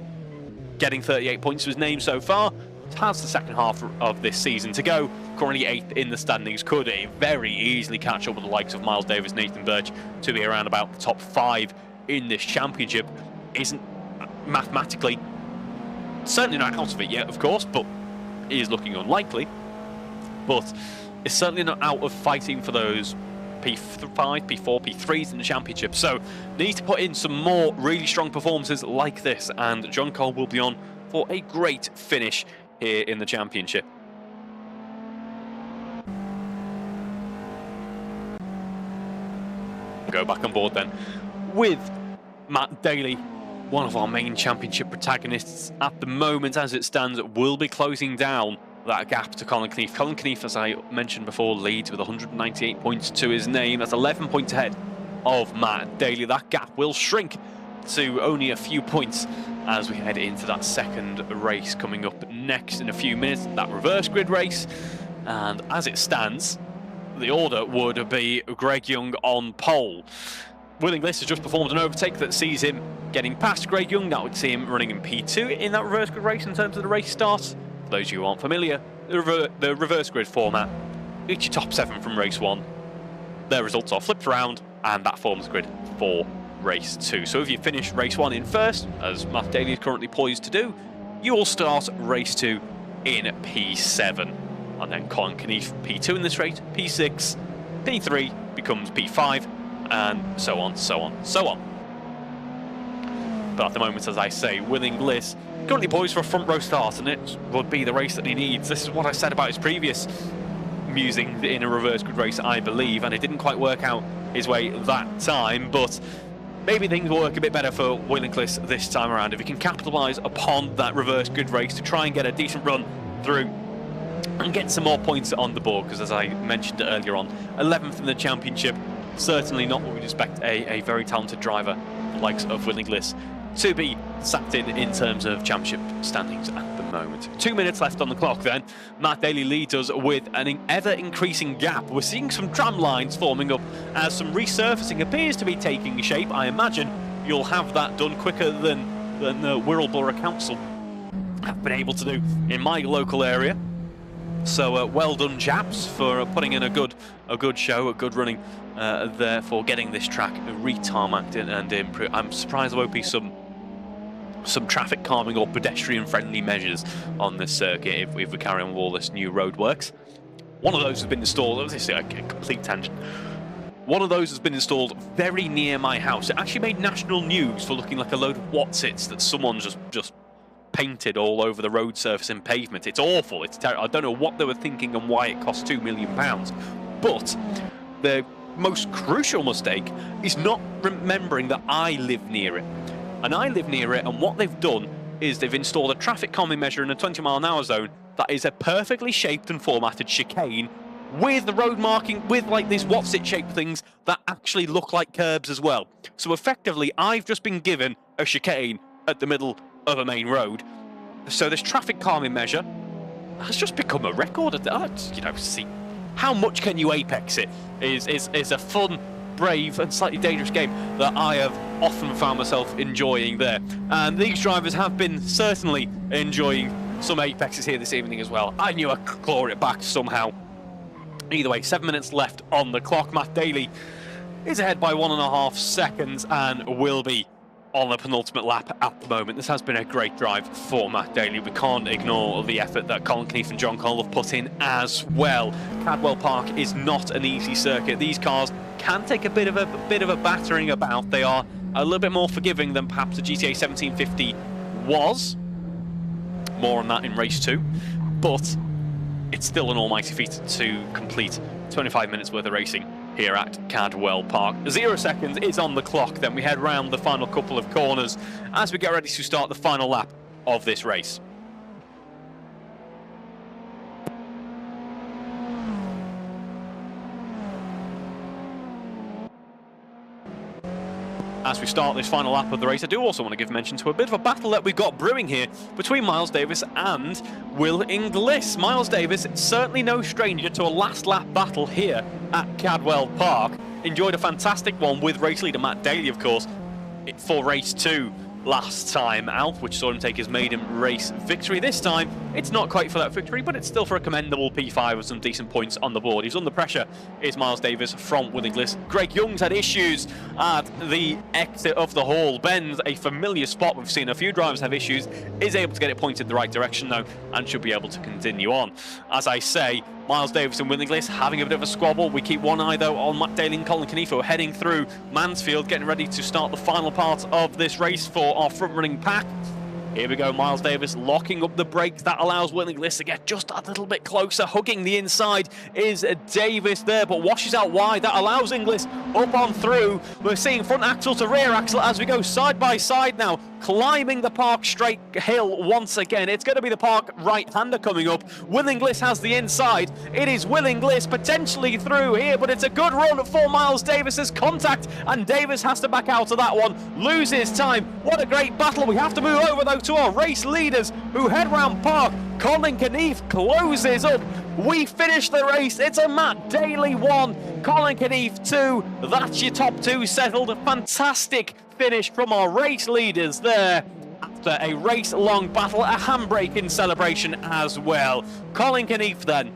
getting 38 points to his name so far. Has the second half of this season to go. Currently 8th in the standings. Could very easily catch up with the likes of Miles Davis, Nathan Birch to be around about the top 5 in this championship. Isn't mathematically, certainly not out of it yet, of course, but is looking unlikely. But it's certainly not out of fighting for those P5, P4, P3s in the championship. So needs to put in some more really strong performances like this, and John Cole will be on for a great finish here in the championship. Go back on board then with Matt Daly, one of our main championship protagonists at the moment. As it stands, will be closing down that gap to Colin Knief. Colin Knief, as I mentioned before, leads with 198 points to his name. That's 11 points ahead of Matt Daly. That gap will shrink to only a few points as we head into that second race coming up next in a few minutes, that reverse grid race. And as it stands, the order would be Greg Young on pole. Willing Bliss has just performed an overtake that sees him getting past Greg Young. That would see him running in P2 in that reverse grid race in terms of the race start. For those of you who aren't familiar, the reverse grid format, each top 7 from race 1, their results are flipped around, and that forms the grid for race 2. So if you finish race 1 in first, as Matt Daly is currently poised to do, you will start race 2 in P7. And then Colin Knief, P2 in this race, P6, P3 becomes P5, and so on, so on, so on. But at the moment, as I say, Willing Bliss currently poised for a front row start, and it would be the race that he needs. This is what I said about his previous musing in a reverse grid race, I believe, and it didn't quite work out his way that time, but maybe things will work a bit better for Willing Bliss this time around if he can capitalise upon that reverse grid race to try and get a decent run through and get some more points on the board, because as I mentioned earlier on, 11th in the championship, certainly not what we'd expect a very talented driver likes of Will Inglis to be sat in terms of championship standings at the moment. 2 minutes left on the clock then. Matt Daly leads us with an ever-increasing gap. We're seeing some tram lines forming up as some resurfacing appears to be taking shape. I imagine you'll have that done quicker than Wirral Borough Council have been able to do in my local area. So well done, chaps, for putting in a good show, a good running there for getting this track re-tarmacked and improved. I'm surprised there won't be some traffic calming or pedestrian-friendly measures on this circuit if we carry on with all this new roadworks. One of those has been installed. This is a complete tangent. One of those has been installed very near my house. It actually made national news for looking like a load of whatsits that someone's just painted all over the road surface and pavement. It's awful. It's terrible. I don't know what they were thinking and why it cost £2 million. But the most crucial mistake is not remembering that I live near it. And I live near it, and what they've done is they've installed a traffic calming measure in a 20-mile-an-hour zone that is a perfectly shaped and formatted chicane with the road marking, with like these what's-it shaped things that actually look like curbs as well. So effectively, I've just been given a chicane at the middle of a main road. So this traffic calming measure has just become a record. You know, see, how much can you apex it is a fun, brave and slightly dangerous game that I have often found myself enjoying there. And these drivers have been certainly enjoying some apexes here this evening as well. I knew I could claw it back somehow. Either way, 7 minutes left on the clock. Matt Daly is ahead by 1.5 seconds and will be on the penultimate lap at the moment. This has been a great drive for Matt Daly. We can't ignore the effort that Colin Keefe and John Cole have put in as well. Cadwell Park is not an easy circuit. These cars can take a bit of a battering about. They are a little bit more forgiving than perhaps the GTA 1750 was. More on that in race 2, but it's still an almighty feat to complete 25 minutes worth of racing here at Cadwell Park. 0 seconds is on the clock, then we head round the final couple of corners as we get ready to start the final lap of this race. As we start this final lap of the race, I do also want to give mention to a bit of a battle that we've got brewing here between Miles Davis and Will Inglis. Miles Davis, certainly no stranger to a last lap battle here at Cadwell Park. Enjoyed a fantastic one with race leader Matt Daly, of course, for race 2 last time out, which saw him take his maiden race victory. This time, it's not quite for that victory, but it's still for a commendable P5 with some decent points on the board. He's under pressure, is Miles Davis from Will Inglis. Greg Young's had issues at the exit of the hall. Ben's a familiar spot. We've seen a few drivers have issues. Is able to get it pointed the right direction, though, and should be able to continue on. As I say, Miles Davis and Will Inglis having a bit of a squabble. We keep one eye, though, on Matt Daly and Colin Canifo heading through Mansfield, getting ready to start the final part of this race for our front-running pack. Here we go, Miles Davis locking up the brakes. That allows Will Inglis to get just a little bit closer. Hugging the inside is Davis there, but washes out wide. That allows Inglis up on through. We're seeing front axle to rear axle as we go side by side now, climbing the Park straight hill once again. It's going to be the Park right-hander coming up. Will Inglis has the inside. It is Will Inglis potentially through here, but it's a good run for Miles Davis's contact, and Davis has to back out of that one. Loses time. What a great battle. We have to move over, though, to our race leaders who head round Park. Colin Canifo closes up. We finish the race. It's a Matt Daly 1, Colin Canifo 2. That's your top 2 settled. A fantastic finish from our race leaders there. After a race-long battle, a handbrake in celebration as well. Colin Canifo then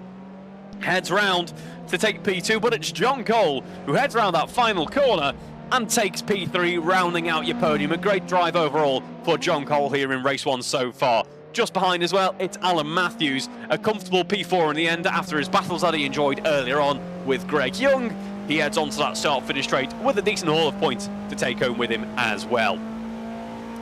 heads round to take P2, but it's John Cole who heads round that final corner and takes P3, rounding out your podium. A great drive overall for John Cole here in race 1 so far. Just behind as well, it's Alan Matthews, a comfortable P4 in the end after his battles that he enjoyed earlier on with Greg Young. He heads on to that start-finish straight with a decent haul of points to take home with him as well.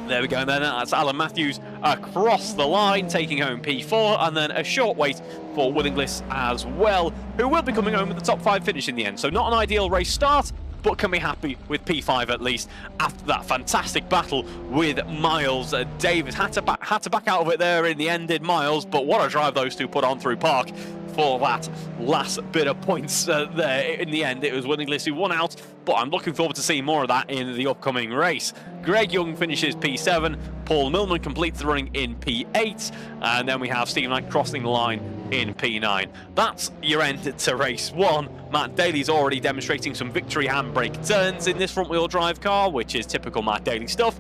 There we go then, that's Alan Matthews across the line, taking home P4, and then a short wait for Will Inglis as well, who will be coming home with the top 5 finish in the end. So not an ideal race start, but can be happy with P5 at least after that fantastic battle with Miles. Davis had to back out of it there in the end, did Miles, but what a drive those two put on through Park for that last bit of points there. In the end, it was Winningless who won out, but I'm looking forward to seeing more of that in the upcoming race. Greg Young finishes P7, Paul Millman completes the running in P8, and then we have Stephen Knight crossing the line in P9. That's your end to race 1. Matt Daly's already demonstrating some victory handbrake turns in this front-wheel drive car, which is typical Matt Daly stuff.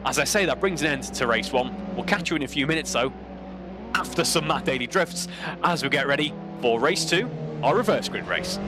As I say, that brings an end to race 1. We'll catch you in a few minutes, though, after some Matt Daly drifts, as we get ready for race 2, our reverse grid race.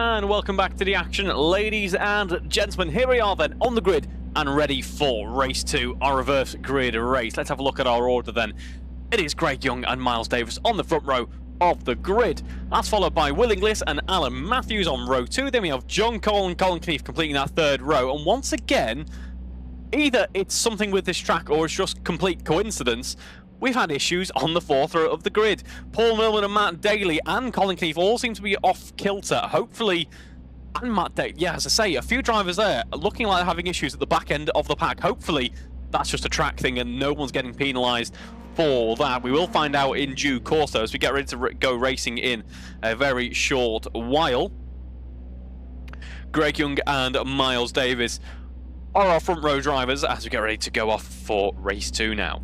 And welcome back to the action, ladies and gentlemen. Here we are then on the grid and ready for race 2, our reverse grid race. Let's have a look at our order then. It is Greg Young and Miles Davis on the front row of the grid. That's followed by Will Inglis and Alan Matthews on row 2. Then we have John Cole and Colin Keefe completing that third row. And once again, either it's something with this track or it's just complete coincidence, we've had issues on the fourth row of the grid. Paul Millman and Matt Daly and Colin Keefe all seem to be off kilter. Hopefully, and Matt Daly, yeah, as I say, a few drivers there looking like they're having issues at the back end of the pack. Hopefully, that's just a track thing and no one's getting penalised for that. We will find out in due course, though, as we get ready to go racing in a very short while. Greg Young and Miles Davis are our front row drivers as we get ready to go off for race 2 now.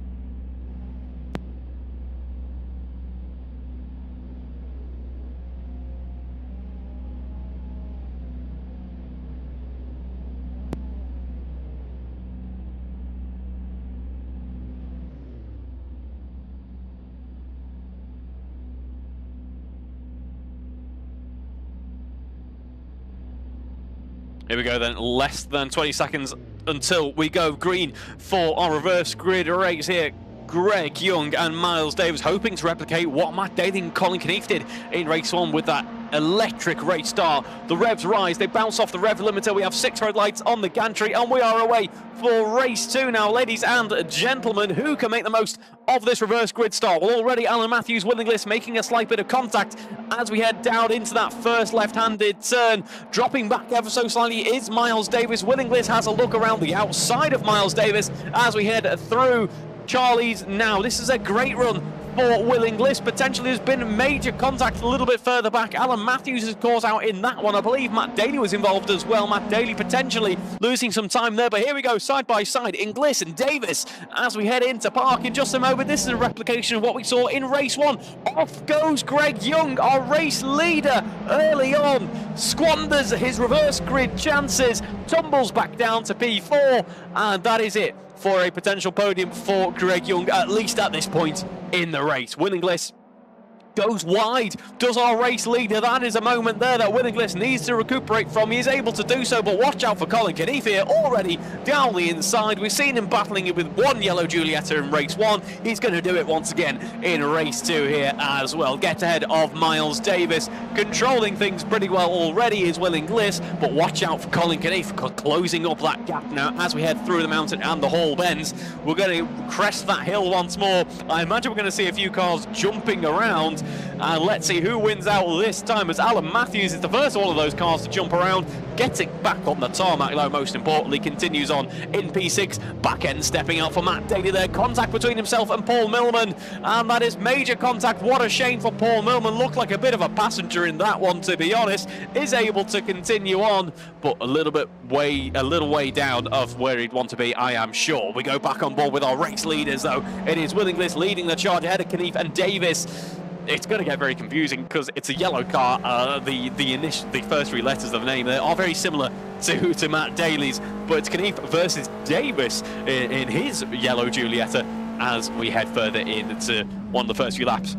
Here we go then, less than 20 seconds until we go green for our reverse grid race here. Greg Young and Miles Davis hoping to replicate what Matt Daly and Colin Keefe did in race 1 with that electric race start. The revs rise, they bounce off the rev limiter, we have 6 red lights on the gantry, and we are away for race 2 now. Ladies and gentlemen, who can make the most of this reverse grid start? Well, already Alan Matthews, Will Inglis making a slight bit of contact as we head down into that first left-handed turn. Dropping back ever so slightly is Miles Davis. Will Inglis has a look around the outside of Miles Davis as we head through Charlie's now. This is a great run for Will Inglis. Potentially there's been major contact a little bit further back. Alan Matthews is caught out in that one. I believe Matt Daly was involved as well. Matt Daly potentially losing some time there, but here we go side by side, Inglis and Davis as we head into Park in just a moment. This is a replication of what we saw in race 1. Off goes Greg Young, our race leader early on, squanders his reverse grid chances, tumbles back down to P4, and that is it for a potential podium for Greg Young, at least at this point in the race. Will Inglis goes wide, does our race leader. That is a moment there that Will Inglis needs to recuperate from. He is able to do so, but watch out for Colin Keefe here, already down the inside. We've seen him battling it with one yellow Giulietta in race 1. He's going to do it once again in race 2 here as well. Get ahead of Miles Davis. Controlling things pretty well already is Will Inglis, but watch out for Colin Keefe closing up that gap now as we head through the mountain and the Hall bends. We're going to crest that hill once more. I imagine we're going to see a few cars jumping around. And let's see who wins out this time, as Alan Matthews is the first of all of those cars to jump around, getting back on the tarmac though, most importantly, continues on in P6. Back end stepping out for Matt Daly there. Contact between himself and Paul Millman, and that is major contact. What a shame for Paul Millman. Looked like a bit of a passenger in that one, to be honest. Is able to continue on, but a little way down of where he'd want to be, I am sure. We go back on board with our race leaders though. It is Will Inglis leading the charge ahead of Keefe and Davis. It's going to get very confusing because it's a yellow car. The first 3 letters of the name there are very similar to Matt Daly's, but it's Keefe versus Davis in his yellow Giulietta as we head further into one of the first few laps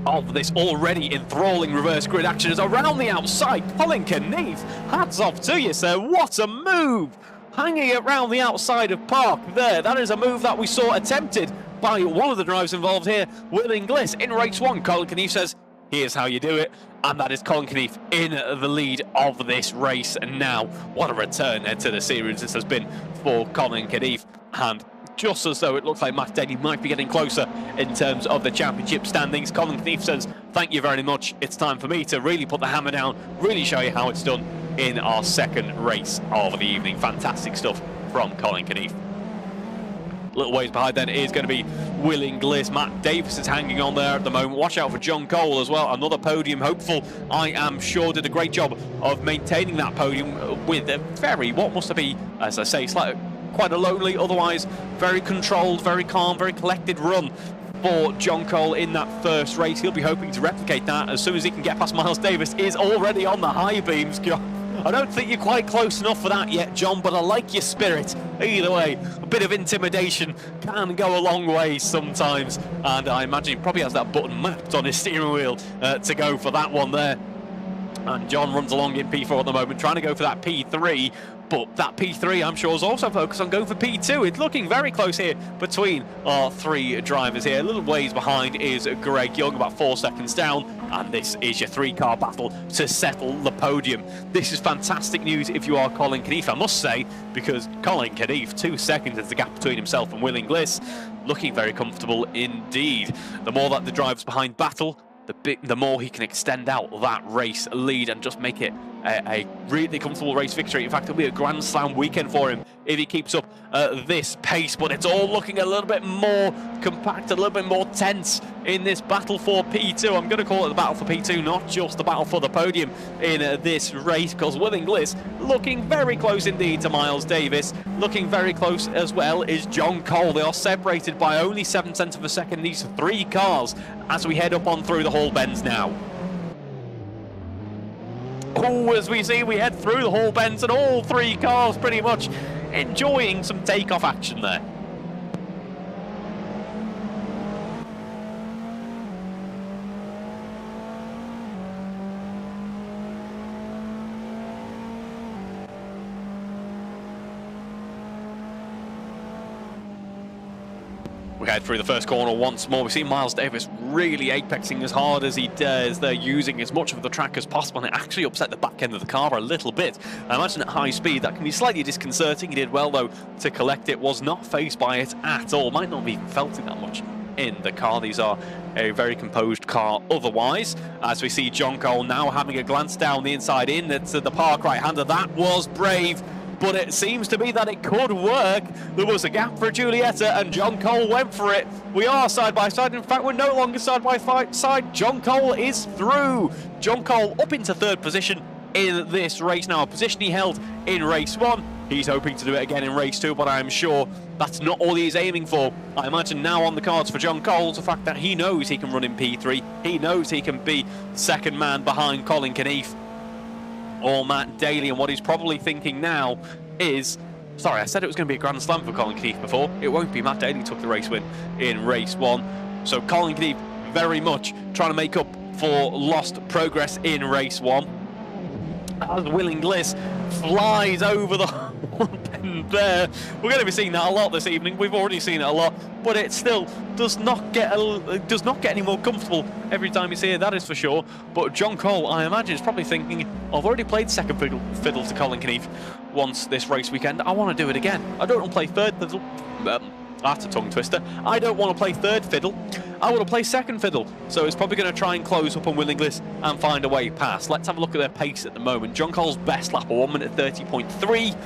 of this already enthralling reverse grid action. Is around the outside, Colin Keefe, hats off to you, sir. What a move! Hanging around the outside of Park there. That is a move that we saw attempted by one of the drivers involved here, Will Inglis. In race 1, Colin Keefe says, here's how you do it. And that is Colin Keefe in the lead of this race. And now, what a return to the series this has been for Colin Keefe. And just as though it looks like Matt Daly might be getting closer in terms of the championship standings, Colin Keefe says, thank you very much. It's time for me to really put the hammer down, really show you how it's done in our second race of the evening. Fantastic stuff from Colin Keefe. Little ways behind then is going to be Will Inglis. Matt Davis is hanging on there at the moment. Watch out for John Cole as well, another podium hopeful, I am sure. Did a great job of maintaining that podium with a very, what must be, as I say, quite a lonely, otherwise very controlled, very calm, very collected run for John Cole in that first race. He'll be hoping to replicate that as soon as he can get past Miles Davis. Is already on the high beams. I don't think you're quite close enough for that yet, John, but I like your spirit. Either way, a bit of intimidation can go a long way sometimes, and I imagine he probably has that button mapped on his steering wheel to go for that one there. And John runs along in P4 at the moment, trying to go for that P3. But that P3, I'm sure, is also focused on going for P2. It's looking very close here between our three drivers here. A little ways behind is Greg Young, about 4 seconds down. And this is your three-car battle to settle the podium. This is fantastic news if you are Colin Keneath, I must say, because Colin Keneath, 2 seconds is the gap between himself and Will Inglis, looking very comfortable indeed. The more that the drivers behind battle, the more he can extend out that race lead and just make it a really comfortable race victory. In fact, it'll be a Grand Slam weekend for him if he keeps up this pace, but it's all looking a little bit more compact, a little bit more tense in this battle for P2. I'm going to call it the battle for P2, not just the battle for the podium in this race, because Will Inglis looking very close indeed to Miles Davis. Looking very close as well is John Cole. They are separated by only 7/10 of a second, these 3 cars, as we head up on through the Hall Bends now. Oh, as we see, we head through the Hall Bends and all 3 cars pretty much enjoying some takeoff action there. We head through the first corner once more. We see Miles Davis really apexing as hard as he does. They're using as much of the track as possible, and it actually upset the back end of the car a little bit. I imagine at high speed that can be slightly disconcerting. He did well, though, to collect it. Was not phased by it at all. Might not have even felt it that much in the car. These are a very composed car otherwise. As we see John Cole now having a glance down the inside in to the park right-hander. That was brave, but it seems to be that it could work. There was a gap for Giulietta, and John Cole went for it. We are side by side. In fact, we're no longer side by side. John Cole is through. John Cole up into 3rd position in this race now, a position he held in race 1. He's hoping to do it again in race 2, but I'm sure that's not all he's aiming for. I imagine now on the cards for John Cole is the fact that he knows he can run in P3. He knows he can be 2nd man behind Colin Keneath or Matt Daly, and what he's probably thinking now is, sorry, I said it was going to be a Grand Slam for Colin Keneath before. It won't be. Matt Daly took the race win in race 1. So Colin Keneath very much trying to make up for lost progress in race 1. As Will Inglis flies over the bend there. We're going to be seeing that a lot this evening. We've already seen it a lot, but it still does not get any more comfortable every time you see it, that is for sure. But John Cole, I imagine, is probably thinking, I've already played second fiddle to Colin Keneath once this race weekend. I want to do it again. I don't want to play third fiddle. That's a tongue twister. I don't want to play third fiddle. I want to play second fiddle. So it's probably going to try and close up on Will Inglis and find a way past. Let's have a look at their pace at the moment. John Cole's best lap, a 1 minute 30.3.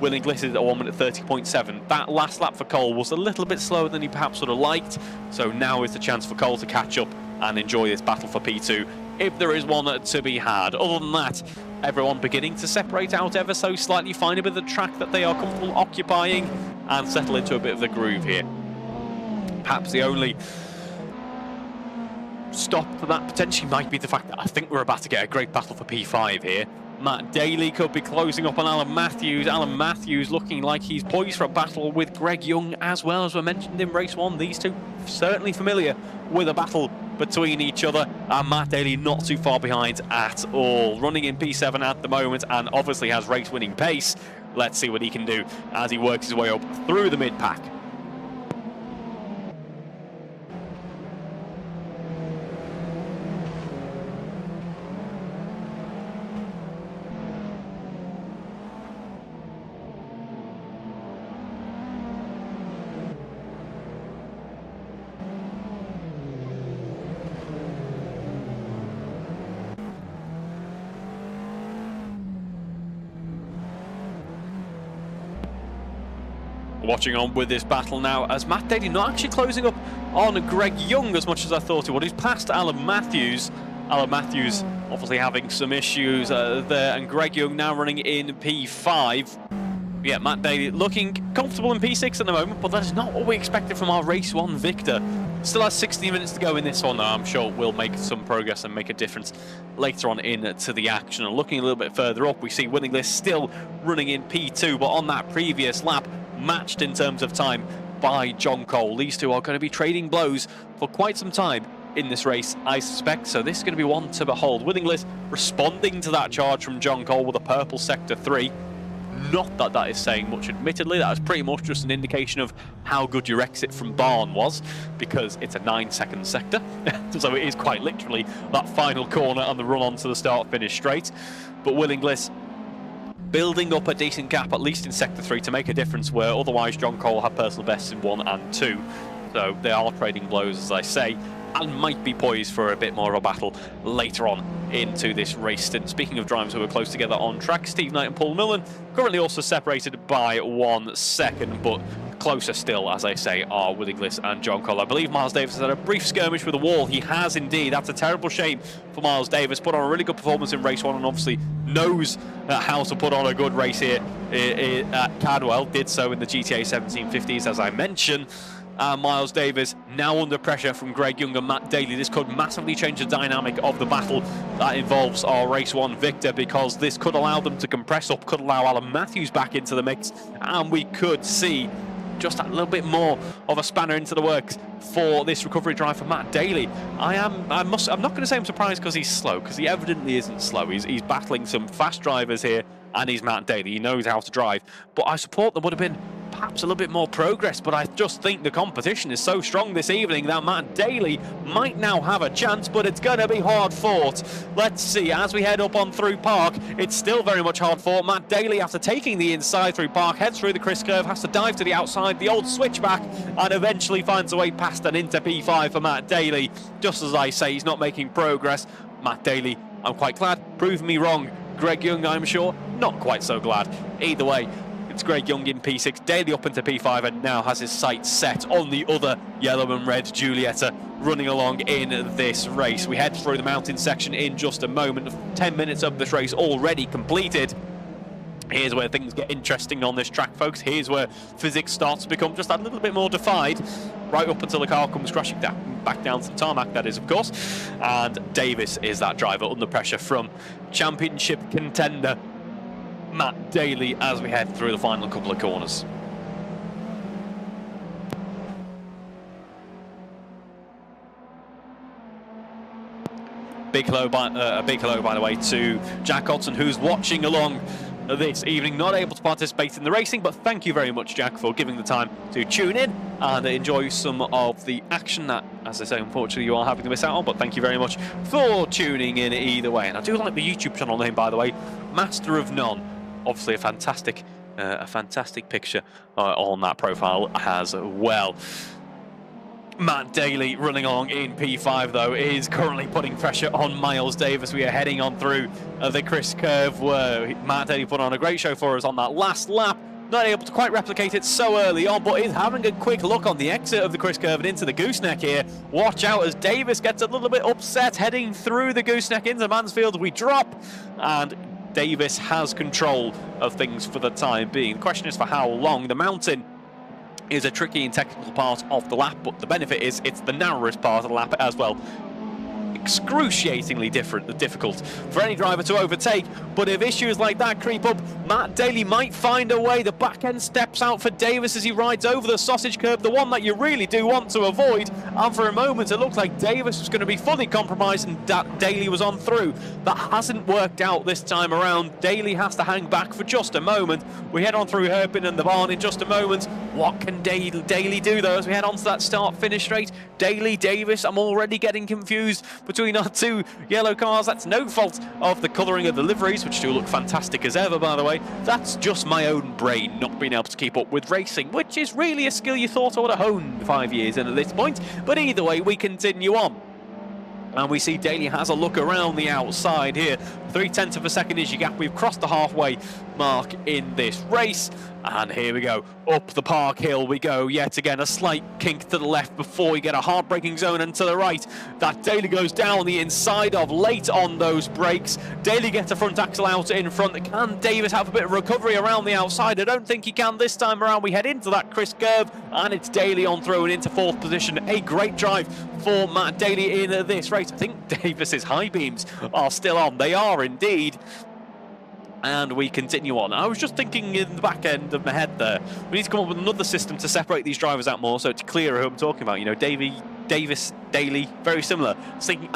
Will Inglis is at 1 minute 30.7. That last lap for Cole was a little bit slower than he perhaps would have liked. So now is the chance for Cole to catch up and enjoy this battle for P2, if there is one to be had. Other than that, everyone beginning to separate out ever so slightly, find a bit of the track that they are comfortable occupying and settle into a bit of the groove here. Perhaps the only stop to that potentially might be the fact that I think we're about to get a great battle for P5 here. Matt Daly could be closing up on Alan Matthews. Alan Matthews looking like he's poised for a battle with Greg Young as well, as we mentioned in race 1. These two certainly familiar with a battle between each other, and Matt Daly not too far behind at all. Running in P7 at the moment and obviously has race-winning pace. Let's see what he can do as he works his way up through the mid-pack. Watching on with this battle now, as Matt Daly not actually closing up on Greg Young as much as I thought he would. He's past Alan Matthews. Alan Matthews obviously having some issues there, and Greg Young now running in P5. Yeah, Matt Daly looking comfortable in P6 at the moment, but that is not what we expected from our race 1 victor. Still has 60 minutes to go in this one, though. I'm sure we'll make some progress and make a difference later on into the action. And looking a little bit further up, we see Will Inglis still running in P2, but on that previous lap, matched in terms of time by John Cole. These two are going to be trading blows for quite some time in this race, I suspect. So this is going to be one to behold. Will Inglis responding to that charge from John Cole with a purple sector 3. Not that that is saying much, admittedly. That is pretty much just an indication of how good your exit from Barn was, because it's a 9-second sector. So it is quite literally that final corner and the run on to the start-finish straight. But Will Inglis building up a decent gap, at least in sector 3, to make a difference where otherwise John Cole had personal bests in 1 and 2. So they are trading blows, as I say, and might be poised for a bit more of a battle later on into this race. And speaking of drivers who are close together on track, Steve Knight and Paul Millen currently also separated by 1 second, but closer still, as I say, are Will Inglis and John Cole. I believe Miles Davis has had a brief skirmish with the wall. He has indeed. That's a terrible shame for Miles Davis. Put on a really good performance in race 1 and obviously knows how to put on a good race here at Cadwell. Did so in the GTA 1750s, as I mentioned. Miles Davis now under pressure from Greg Young and Matt Daly. This could massively change the dynamic of the battle that involves our race 1 victor, because this could allow them to compress up, could allow Alan Matthews back into the mix, and we could see just a little bit more of a spanner into the works for this recovery drive for Matt Daly. I'm not going to say I'm surprised because he's slow, because he evidently isn't slow. He's battling some fast drivers here, and he's Matt Daly. He knows how to drive. But I support there would have been perhaps a little bit more progress, but I just think the competition is so strong this evening that Matt Daly might now have a chance, but it's going to be hard fought. Let's see, as we head up on through Park, it's still very much hard fought. Matt Daly, after taking the inside through Park, heads through the Chris curve, has to dive to the outside, the old switchback, and eventually finds a way past and into P5 for Matt Daly. Just as I say, he's not making progress. Matt Daly, I'm quite glad, proved me wrong. Greg Young, I'm sure, not quite so glad. Either way, it's Greg Young in P6, Daly up into P5, and now has his sights set on the other yellow and red Giulietta running along in this race. We head through the mountain section in just a moment. 10 minutes of this race already completed. Here's where things get interesting on this track, folks. Here's where physics starts to become just a little bit more defied, right up until the car comes crashing back down to the tarmac, that is, of course. And Davis is that driver under pressure from championship contender Matt Daly as we head through the final couple of corners. Big hello, by the way, to Jack Hodson, who's watching along this evening, not able to participate in the racing, but thank you very much, Jack, for giving the time to tune in and enjoy some of the action that, as I say, unfortunately you are having to miss out on, but thank you very much for tuning in either way. And I do like the YouTube channel name, by the way, Master of None. Obviously a fantastic picture on that profile as well. Matt Daly running along in P5 though is currently putting pressure on Miles Davis. We are heading on through the Chris curve where Matt Daly put on a great show for us on that last lap. Not able to quite replicate it so early on, but is having a quick look on the exit of the Chris curve and into the gooseneck here. Watch out as Davis gets a little bit upset heading through the gooseneck into Mansfield. We drop, and Davis has control of things for the time being. The question is for how long. The mountain is a tricky and technical part of the lap, but the benefit is it's the narrowest part of the lap as well. Excruciatingly difficult for any driver to overtake, but if issues like that creep up, Matt Daly might find a way. The back end steps out for Davis as he rides over the sausage curb, the one that you really do want to avoid, and for a moment it looked like Davis was going to be fully compromised and that Daly was on through. That hasn't worked out this time around. Daly has to hang back for just a moment. We head on through Herpin and the barn in just a moment. What can Daly do though as we head on to that start-finish straight? Daly, Davis, I'm already getting confused between our two yellow cars. That's no fault of the colouring of the liveries, which do look fantastic as ever, by the way. That's just my own brain not being able to keep up with racing, which is really a skill you thought I would have honed 5 years in at this point. But either way, we continue on. And we see Daly has a look around the outside here. 0.3 of a second is your gap. We've crossed the halfway mark in this race. And here we go. Up the Park Hill we go. Yet again, a slight kink to the left before we get a hard-braking zone, and to the right. That Daly goes down the inside of, late on those brakes. Daly gets a front axle out in front. Can Davis have a bit of recovery around the outside? I don't think he can this time around. We head into that Chris curve, and it's Daly on through and into 4th position. A great drive for Matt Daly in this race. I think Davis's high beams are still on. They are indeed. And we continue on. I was just thinking in the back end of my head there, we need to come up with another system to separate these drivers out more, so it's clearer who I'm talking about. You know, Davey Davis, Daly, very similar. Thinking,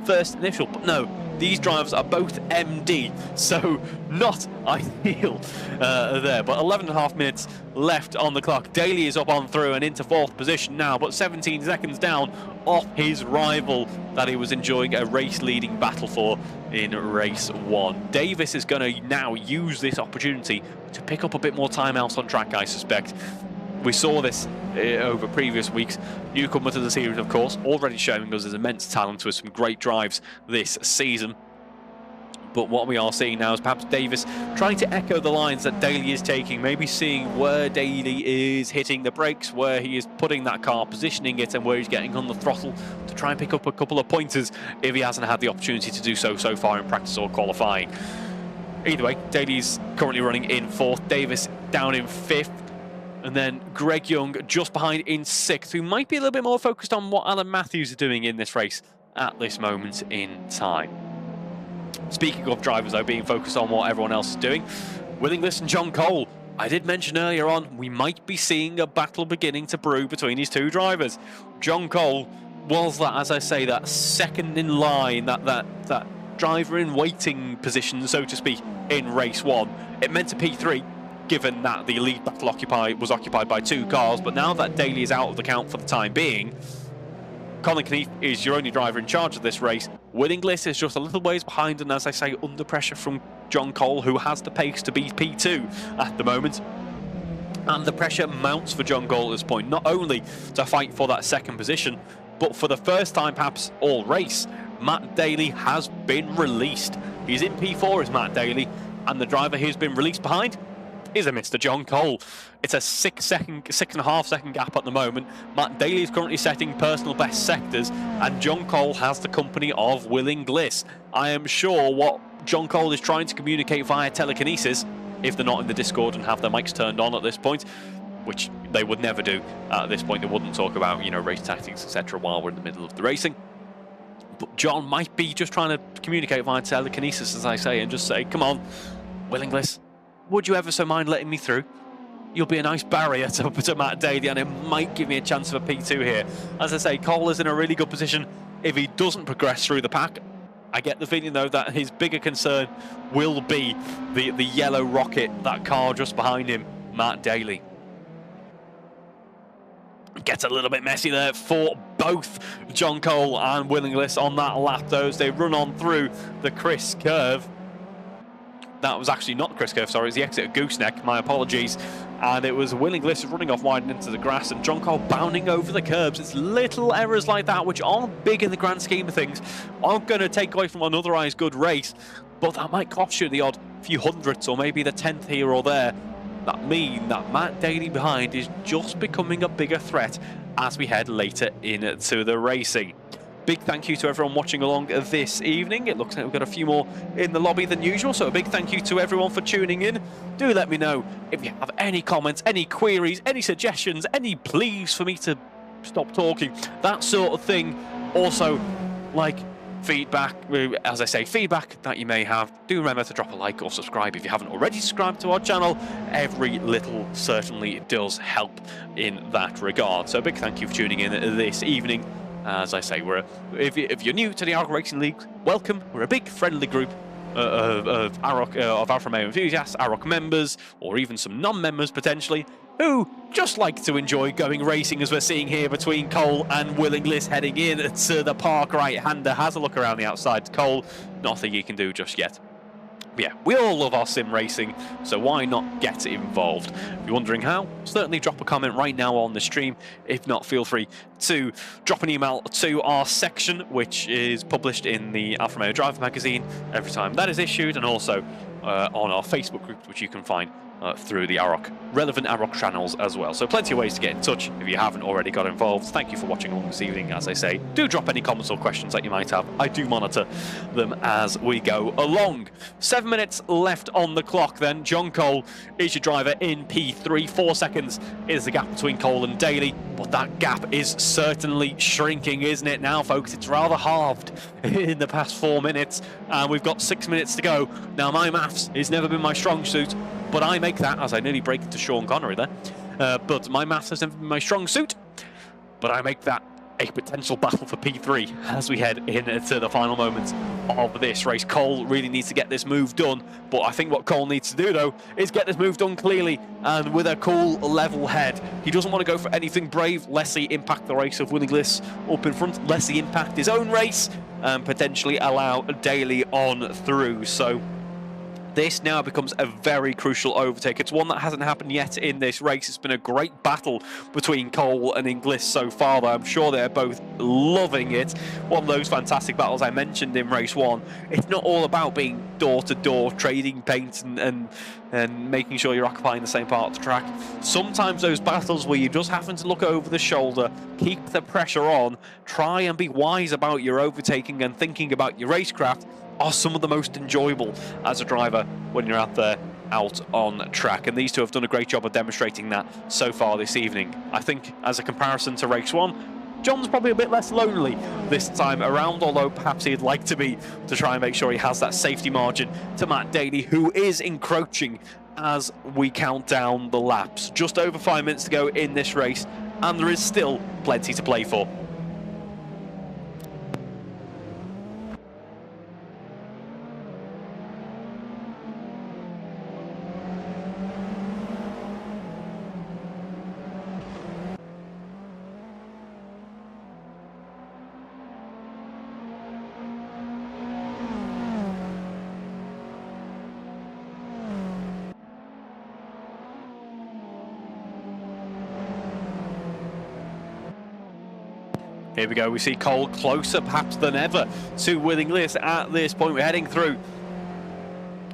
first initial, but no, these drivers are both MD, so not ideal there. But 11.5 minutes left on the clock. Daly is up on through and into 4th position now, but 17 seconds down off his rival that he was enjoying a race-leading battle for in race 1. Davis is going to now use this opportunity to pick up a bit more time out on track, I suspect. We saw this over previous weeks. Newcomer to the series, of course, already showing us his immense talent with some great drives this season. But what we are seeing now is perhaps Davis trying to echo the lines that Daly is taking, maybe seeing where Daly is hitting the brakes, where he is putting that car, positioning it, and where he's getting on the throttle to try and pick up a couple of pointers if he hasn't had the opportunity to do so far in practice or qualifying. Either way, Daly's currently running in 4th, Davis down in 5th. And then Greg Young just behind in 6th, who might be a little bit more focused on what Alan Matthews is doing in this race at this moment in time. Speaking of drivers, though, being focused on what everyone else is doing, Will Inglis and John Cole. I did mention earlier on, we might be seeing a battle beginning to brew between these two drivers. John Cole was that, as I say, that second in line, that driver in waiting position, so to speak, in race 1. It meant a P3. Given that the lead battle was occupied by 2 cars, but now that Daly is out of the count for the time being, Colin Keith is your only driver in charge of this race. Will Inglis is just a little ways behind, and as I say, under pressure from John Cole, who has the pace to be P2 at the moment. And the pressure mounts for John Cole at this point, not only to fight for that 2nd position, but for the first time perhaps all race, Matt Daly has been released. He's in P4 as Matt Daly, and the driver who's been released behind is a Mr. John Cole. It's a 6.5 second gap at the moment. Matt Daly is currently setting personal best sectors, and John Cole has the company of Will Inglis. I am sure what John Cole is trying to communicate via telekinesis, if they're not in the Discord and have their mics turned on at this point, which they would never do at this point. They wouldn't talk about, race tactics, etc. while we're in the middle of the racing. But John might be just trying to communicate via telekinesis, as I say, and just say, come on, Will Inglis, would you ever so mind letting me through? You'll be a nice barrier to Matt Daly, and it might give me a chance of a P2 here. As I say, Cole is in a really good position if he doesn't progress through the pack. I get the feeling, though, that his bigger concern will be the yellow rocket, that car just behind him, Matt Daly. Gets a little bit messy there for both John Cole and Will Inglis on that lap, though, as they run on through the Chris curve. That was actually not the Chris curve, sorry, it was the exit of Gooseneck, my apologies. And it was Will Inglis running off wide into the grass and John Cole bounding over the curbs. It's little errors like that, which aren't big in the grand scheme of things, aren't going to take away from an otherwise good race, but that might cost you the odd few hundredths or maybe the 10th here or there. That mean that Matt Daly behind is just becoming a bigger threat as we head later into the racing. Big thank you to everyone watching along this evening. It looks like we've got a few more in the lobby than usual, so a big thank you to everyone for tuning in. Do let me know if you have any comments, any queries, any suggestions, any pleas for me to stop talking, that sort of thing. Also, like feedback, as I say, feedback that you may have. Do remember to drop a like or subscribe if you haven't already subscribed to our channel. Every little certainly does help in that regard. So a big thank you for tuning in this evening. As I say, if you're new to the AROC Racing League, welcome. We're a big friendly group of AROC, of Alfa Romeo enthusiasts, AROC members, or even some non-members potentially, who just like to enjoy going racing, as we're seeing here between Cole and Will Inglis heading in to the park. Right-hander has a look around the outside. Cole, nothing he can do just yet. Yeah, we all love our sim racing, so why not get involved? If you're wondering how, certainly drop a comment right now on the stream. If not, feel free to drop an email to our section, which is published in the Alfa Romeo Driver magazine every time that is issued, and also on our Facebook group, which you can find through the relevant AROC channels as well. So plenty of ways to get in touch if you haven't already got involved. Thank you for watching along this evening. As I say, do drop any comments or questions that you might have. I do monitor them as we go along. 7 minutes left on the clock then. John Cole is your driver in P3. 4 seconds is the gap between Cole and Daly, but that gap is certainly shrinking, isn't it now, folks? It's rather halved in the past 4 minutes, and we've got 6 minutes to go. Now, my maths has never been my strong suit, but I make that, as I nearly break into Sean Connery there, but my maths has never been my strong suit, but I make that a potential battle for P3 as we head into the final moments of this race. Cole really needs to get this move done, but I think what Cole needs to do though is get this move done clearly and with a cool, level head. He doesn't want to go for anything brave, lest he impact the race of Willing Bliss up in front, lest he impact his own race and potentially allow Daly on through. So this now becomes a very crucial overtake. It's one that hasn't happened yet in this race. It's been a great battle between Cole and Inglis so far, though I'm sure they're both loving it. One of those fantastic battles I mentioned in race 1. It's not all about being door-to-door, trading paint and making sure you're occupying the same part of the track. Sometimes those battles where you just happen to look over the shoulder, keep the pressure on, try and be wise about your overtaking and thinking about your racecraft, are some of the most enjoyable as a driver when you're out there out on track, and these two have done a great job of demonstrating that so far this evening. I think as a comparison to race 1, John's probably a bit less lonely this time around, although perhaps he'd like to be, to try and make sure he has that safety margin to Matt Daly, who is encroaching as we count down the laps. Just over 5 minutes to go in this race, and there is still plenty to play for. Here we go, we see Cole closer perhaps than ever to Willing Bliss at this point. We're heading through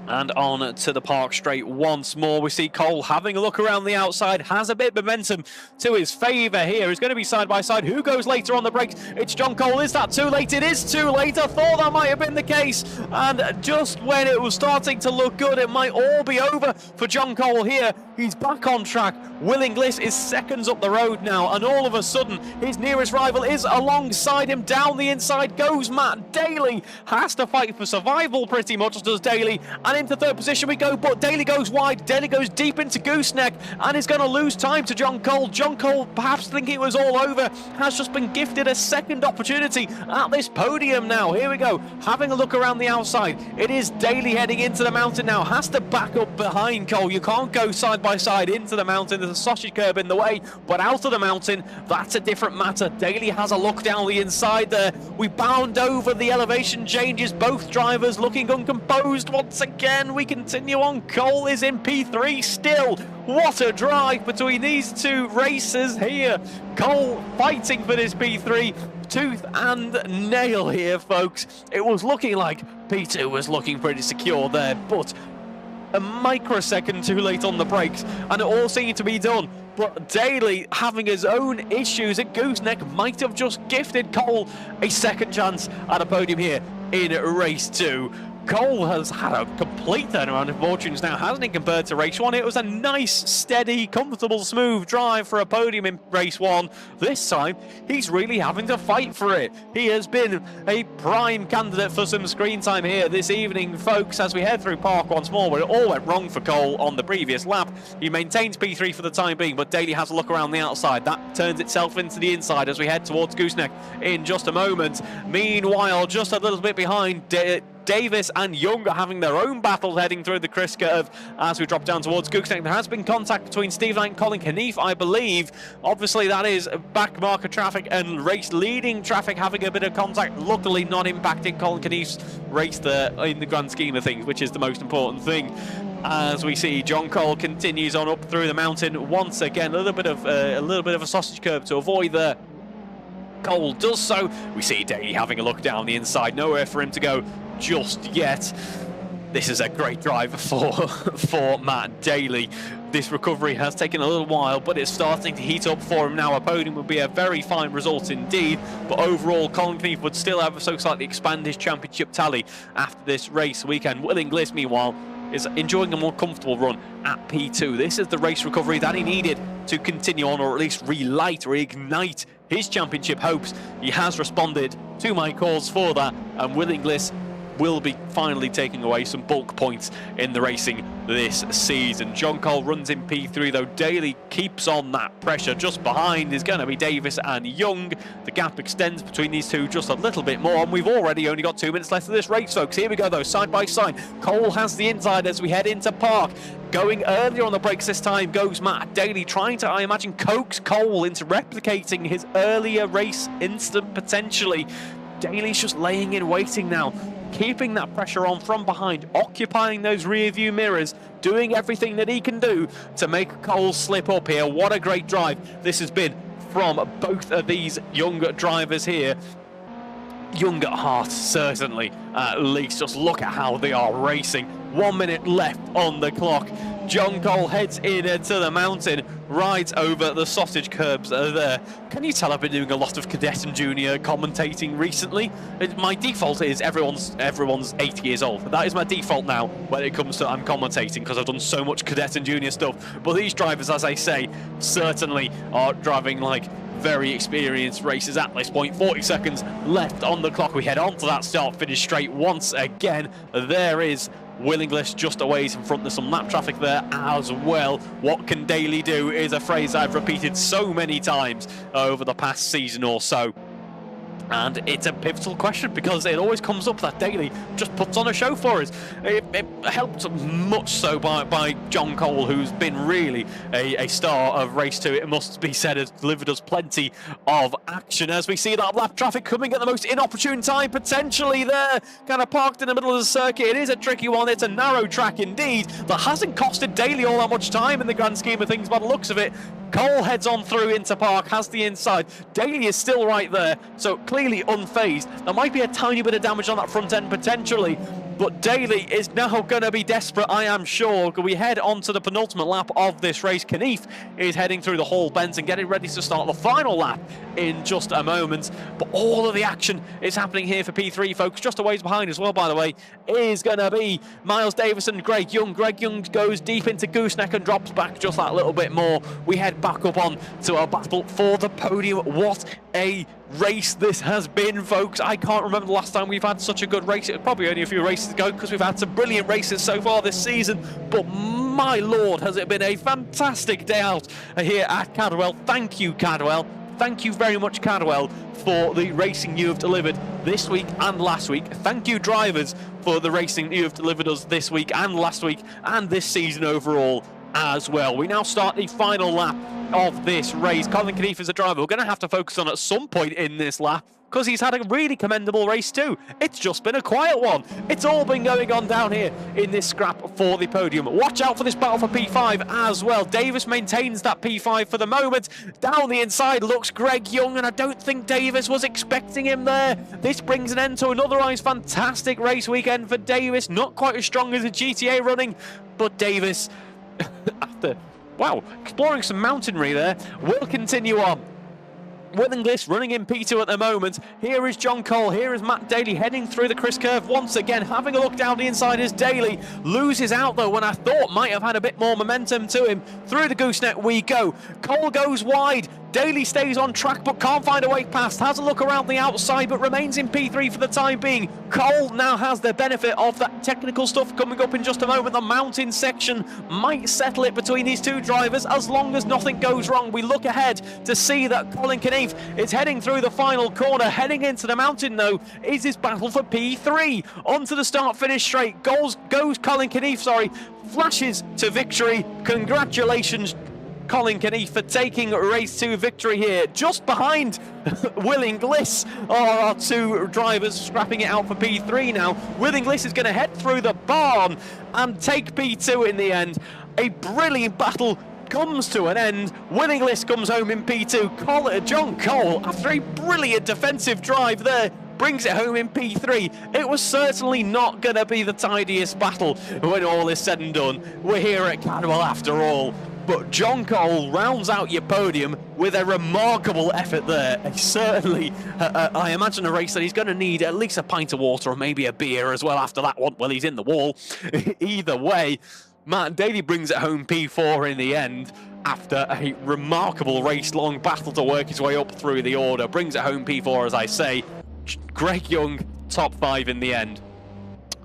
and on to the park straight once more. We see Cole having a look around the outside, has a bit of momentum to his favour here. He's going to be side by side. Who goes later on the brakes? It's John Cole. Is that too late? It is too late. I thought that might have been the case. And just when it was starting to look good, it might all be over for John Cole here. He's back on track. Willing Bliss is seconds up the road now, and all of a sudden his nearest rival is alongside him. Down the inside goes Matt Daly. Has to fight for survival pretty much, does Daly, and into third position we go, but Daly goes wide. Daly goes deep into gooseneck and is going to lose time to John Cole. John Cole, perhaps thinking it was all over, has just been gifted a second opportunity at this podium now. Here we go, having a look around the outside. It is Daly heading into the mountain now, has to back up behind Cole. You can't go side by side into the mountain. There's a sausage curb in the way, but out of the mountain, that's a different matter. Daly has a look down the inside there. We bound over the elevation changes, both drivers looking uncomposed once again. We continue on. Cole is in P3 still. What a drive between these two racers here. Cole fighting for this P3 tooth and nail here, folks. It was looking like P2 was looking pretty secure there, but a microsecond too late on the brakes and it all seemed to be done. But Daly, having his own issues at gooseneck, might have just gifted Cole a second chance at a podium here in race 2. Cole has had a complete turnaround of fortunes now, hasn't he, compared to race 1? It was a nice, steady, comfortable, smooth drive for a podium in race 1. This time, he's really having to fight for it. He has been a prime candidate for some screen time here this evening, folks, as we head through Park once more, where it all went wrong for Cole on the previous lap. He maintains P3 for the time being, but Daly has a look around the outside. That turns itself into the inside as we head towards gooseneck in just a moment. Meanwhile, just a little bit behind, Davis and Young are having their own battles heading through the Chris curve as we drop down towards gooseneck. There has been contact between Steve Knight and Colin Knief, I believe. Obviously, that is back marker traffic and race leading traffic having a bit of contact. Luckily, not impacting Colin Knief's race there in the grand scheme of things, which is the most important thing. As we see, John Cole continues on up through the mountain once again. A little bit of a sausage curb to avoid there. Cole does so. We see Daly having a look down the inside. Nowhere for him to go just yet. This is a great drive for Matt Daly. This recovery has taken a little while, but it's starting to heat up for him now. A podium would be a very fine result indeed, but overall Colin Knief would still have so slightly expand his championship tally after this race weekend. Willing Bliss, meanwhile, is enjoying a more comfortable run at P2. This is the race recovery that he needed to continue on, or at least reignite his championship hopes. He has responded to my calls for that, and Willing Bliss will be finally taking away some bulk points in the racing this season. John Cole runs in P3 though. Daly keeps on that pressure. Just behind is going to be Davis and Young. The gap extends between these two just a little bit more, and we've already only got 2 minutes left of this race, folks. Here we go though, side by side. Cole has the inside as we head into Park. Going earlier on the brakes this time goes Matt Daly, trying to, I imagine, coax Cole into replicating his earlier race instant potentially. Daly's just laying in waiting now, keeping that pressure on from behind, occupying those rear view mirrors, doing everything that he can do to make Cole slip up here. What a great drive this has been from both of these young drivers here. Young at heart, certainly, at least. Just look at how they are racing. 1 minute left on the clock. John Cole heads in into the mountain, rides over the sausage curbs there. Can you tell I've been doing a lot of cadet and junior commentating recently? My default is everyone's 80 years old. That is my default now when it comes to I'm commentating, because I've done so much cadet and junior stuff. But these drivers, as I say, certainly are driving like very experienced racers at this point. 40 seconds left on the clock. We head on to that start-finish straight once again. There is Will English just away in front. There's some lap traffic there as well. What can Daly do is a phrase I've repeated so many times over the past season or so. And it's a pivotal question because it always comes up that Daly just puts on a show for us. It helped much so by John Cole, who's been really a star of race 2. It must be said, has delivered us plenty of action as we see that lap traffic coming at the most inopportune time potentially there. Kind of parked in the middle of the circuit. It is a tricky one. It's a narrow track indeed. That hasn't costed Daly all that much time in the grand scheme of things by the looks of it. Cole heads on through into Park, has the inside. Daly is still right there, so clearly unfazed. There might be a tiny bit of damage on that front end potentially, but Daly is now going to be desperate, I am sure. We head on to the penultimate lap of this race. Knief is heading through the Hall bends and getting ready to start the final lap in just a moment. But all of the action is happening here for P3, folks. Just a ways behind as well, by the way, is going to be Miles Davis and Greg Young. Greg Young goes deep into gooseneck and drops back just that little bit more. We head back up on to our battle for the podium. What a race this has been, folks. I can't remember the last time we've had such a good race. It was probably only a few races ago because we've had some brilliant races so far this season, but my lord, has it been a fantastic day out here at Cadwell. Thank you, Cadwell. Thank you very much, Cadwell, for the racing you have delivered this week and last week. Thank you, drivers, for the racing you have delivered us this week and last week and this season overall as well. We now start the final lap of this race. Colin Knief is a driver we're going to have to focus on at some point in this lap because he's had a really commendable race too. It's just been a quiet one. It's all been going on down here in this scrap for the podium. Watch out for this battle for P5 as well. Davis maintains that P5 for the moment. Down the inside looks Greg Young, and I don't think Davis was expecting him there. This brings an end to an otherwise fantastic race weekend for Davis. Not quite as strong as the GTA running, but Davis, after exploring some mountainery there, will continue on. Will English running in P2 at the moment. Here is John Cole, here is Matt Daly heading through the Chris curve once again, having a look down the inside as Daly loses out though when I thought might have had a bit more momentum to him. Through the gooseneck we go. Cole goes wide. Daly stays on track but can't find a way past. Has a look around the outside but remains in P3 for the time being. Cole now has the benefit of that technical stuff coming up in just a moment. The mountain section might settle it between these two drivers as long as nothing goes wrong. We look ahead to see that Colin Knief is heading through the final corner. Heading into the mountain though is his battle for P3. Onto the start-finish straight goes Colin Knief, flashes to victory. Congratulations, Colin Knief, for taking race 2 victory here. Just behind Will English are our two drivers scrapping it out for P3 now. Will English is going to head through the barn and take P2 in the end. A brilliant battle comes to an end. Will English comes home in P2. John Cole, after a brilliant defensive drive there, brings it home in P3. It was certainly not going to be the tidiest battle when all is said and done. We're here at Cadwell after all. But John Cole rounds out your podium with a remarkable effort there. Certainly, I imagine a race that he's going to need at least a pint of water or maybe a beer as well after that one. Well, he's in the wall. Either way, Matt Daly brings it home P4 in the end after a remarkable race-long battle to work his way up through the order. Brings it home P4, as I say. Greg Young, top 5 in the end.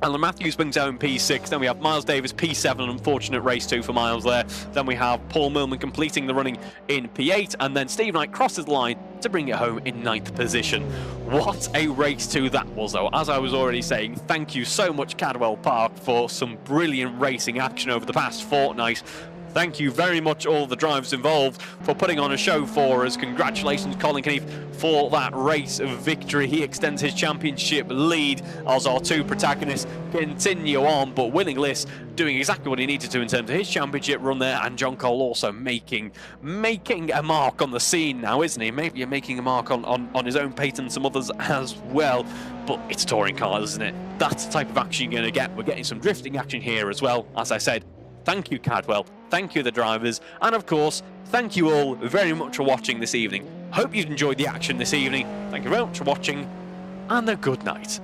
Alan Matthews brings home P6, then we have Miles Davis P7, an unfortunate race 2 for Miles there. Then we have Paul Millman completing the running in P8, and then Steve Knight crosses the line to bring it home in 9th position. What a race 2 that was, though. As I was already saying, thank you so much, Cadwell Park, for some brilliant racing action over the past fortnight. Thank you very much, all the drivers involved, for putting on a show for us. Congratulations, Colin Keefe, for that race victory. He extends his championship lead as our 2 protagonists continue on, but Willing List doing exactly what he needed to in terms of his championship run there, and John Cole also making a mark on the scene now, isn't he? Maybe making a mark on his own patent, some others as well. But it's touring cars, isn't it? That's the type of action you're going to get. We're getting some drifting action here as well, as I said. Thank you, Cadwell. Thank you, the drivers. And of course, thank you all very much for watching this evening. Hope you've enjoyed the action this evening. Thank you very much for watching, and a good night.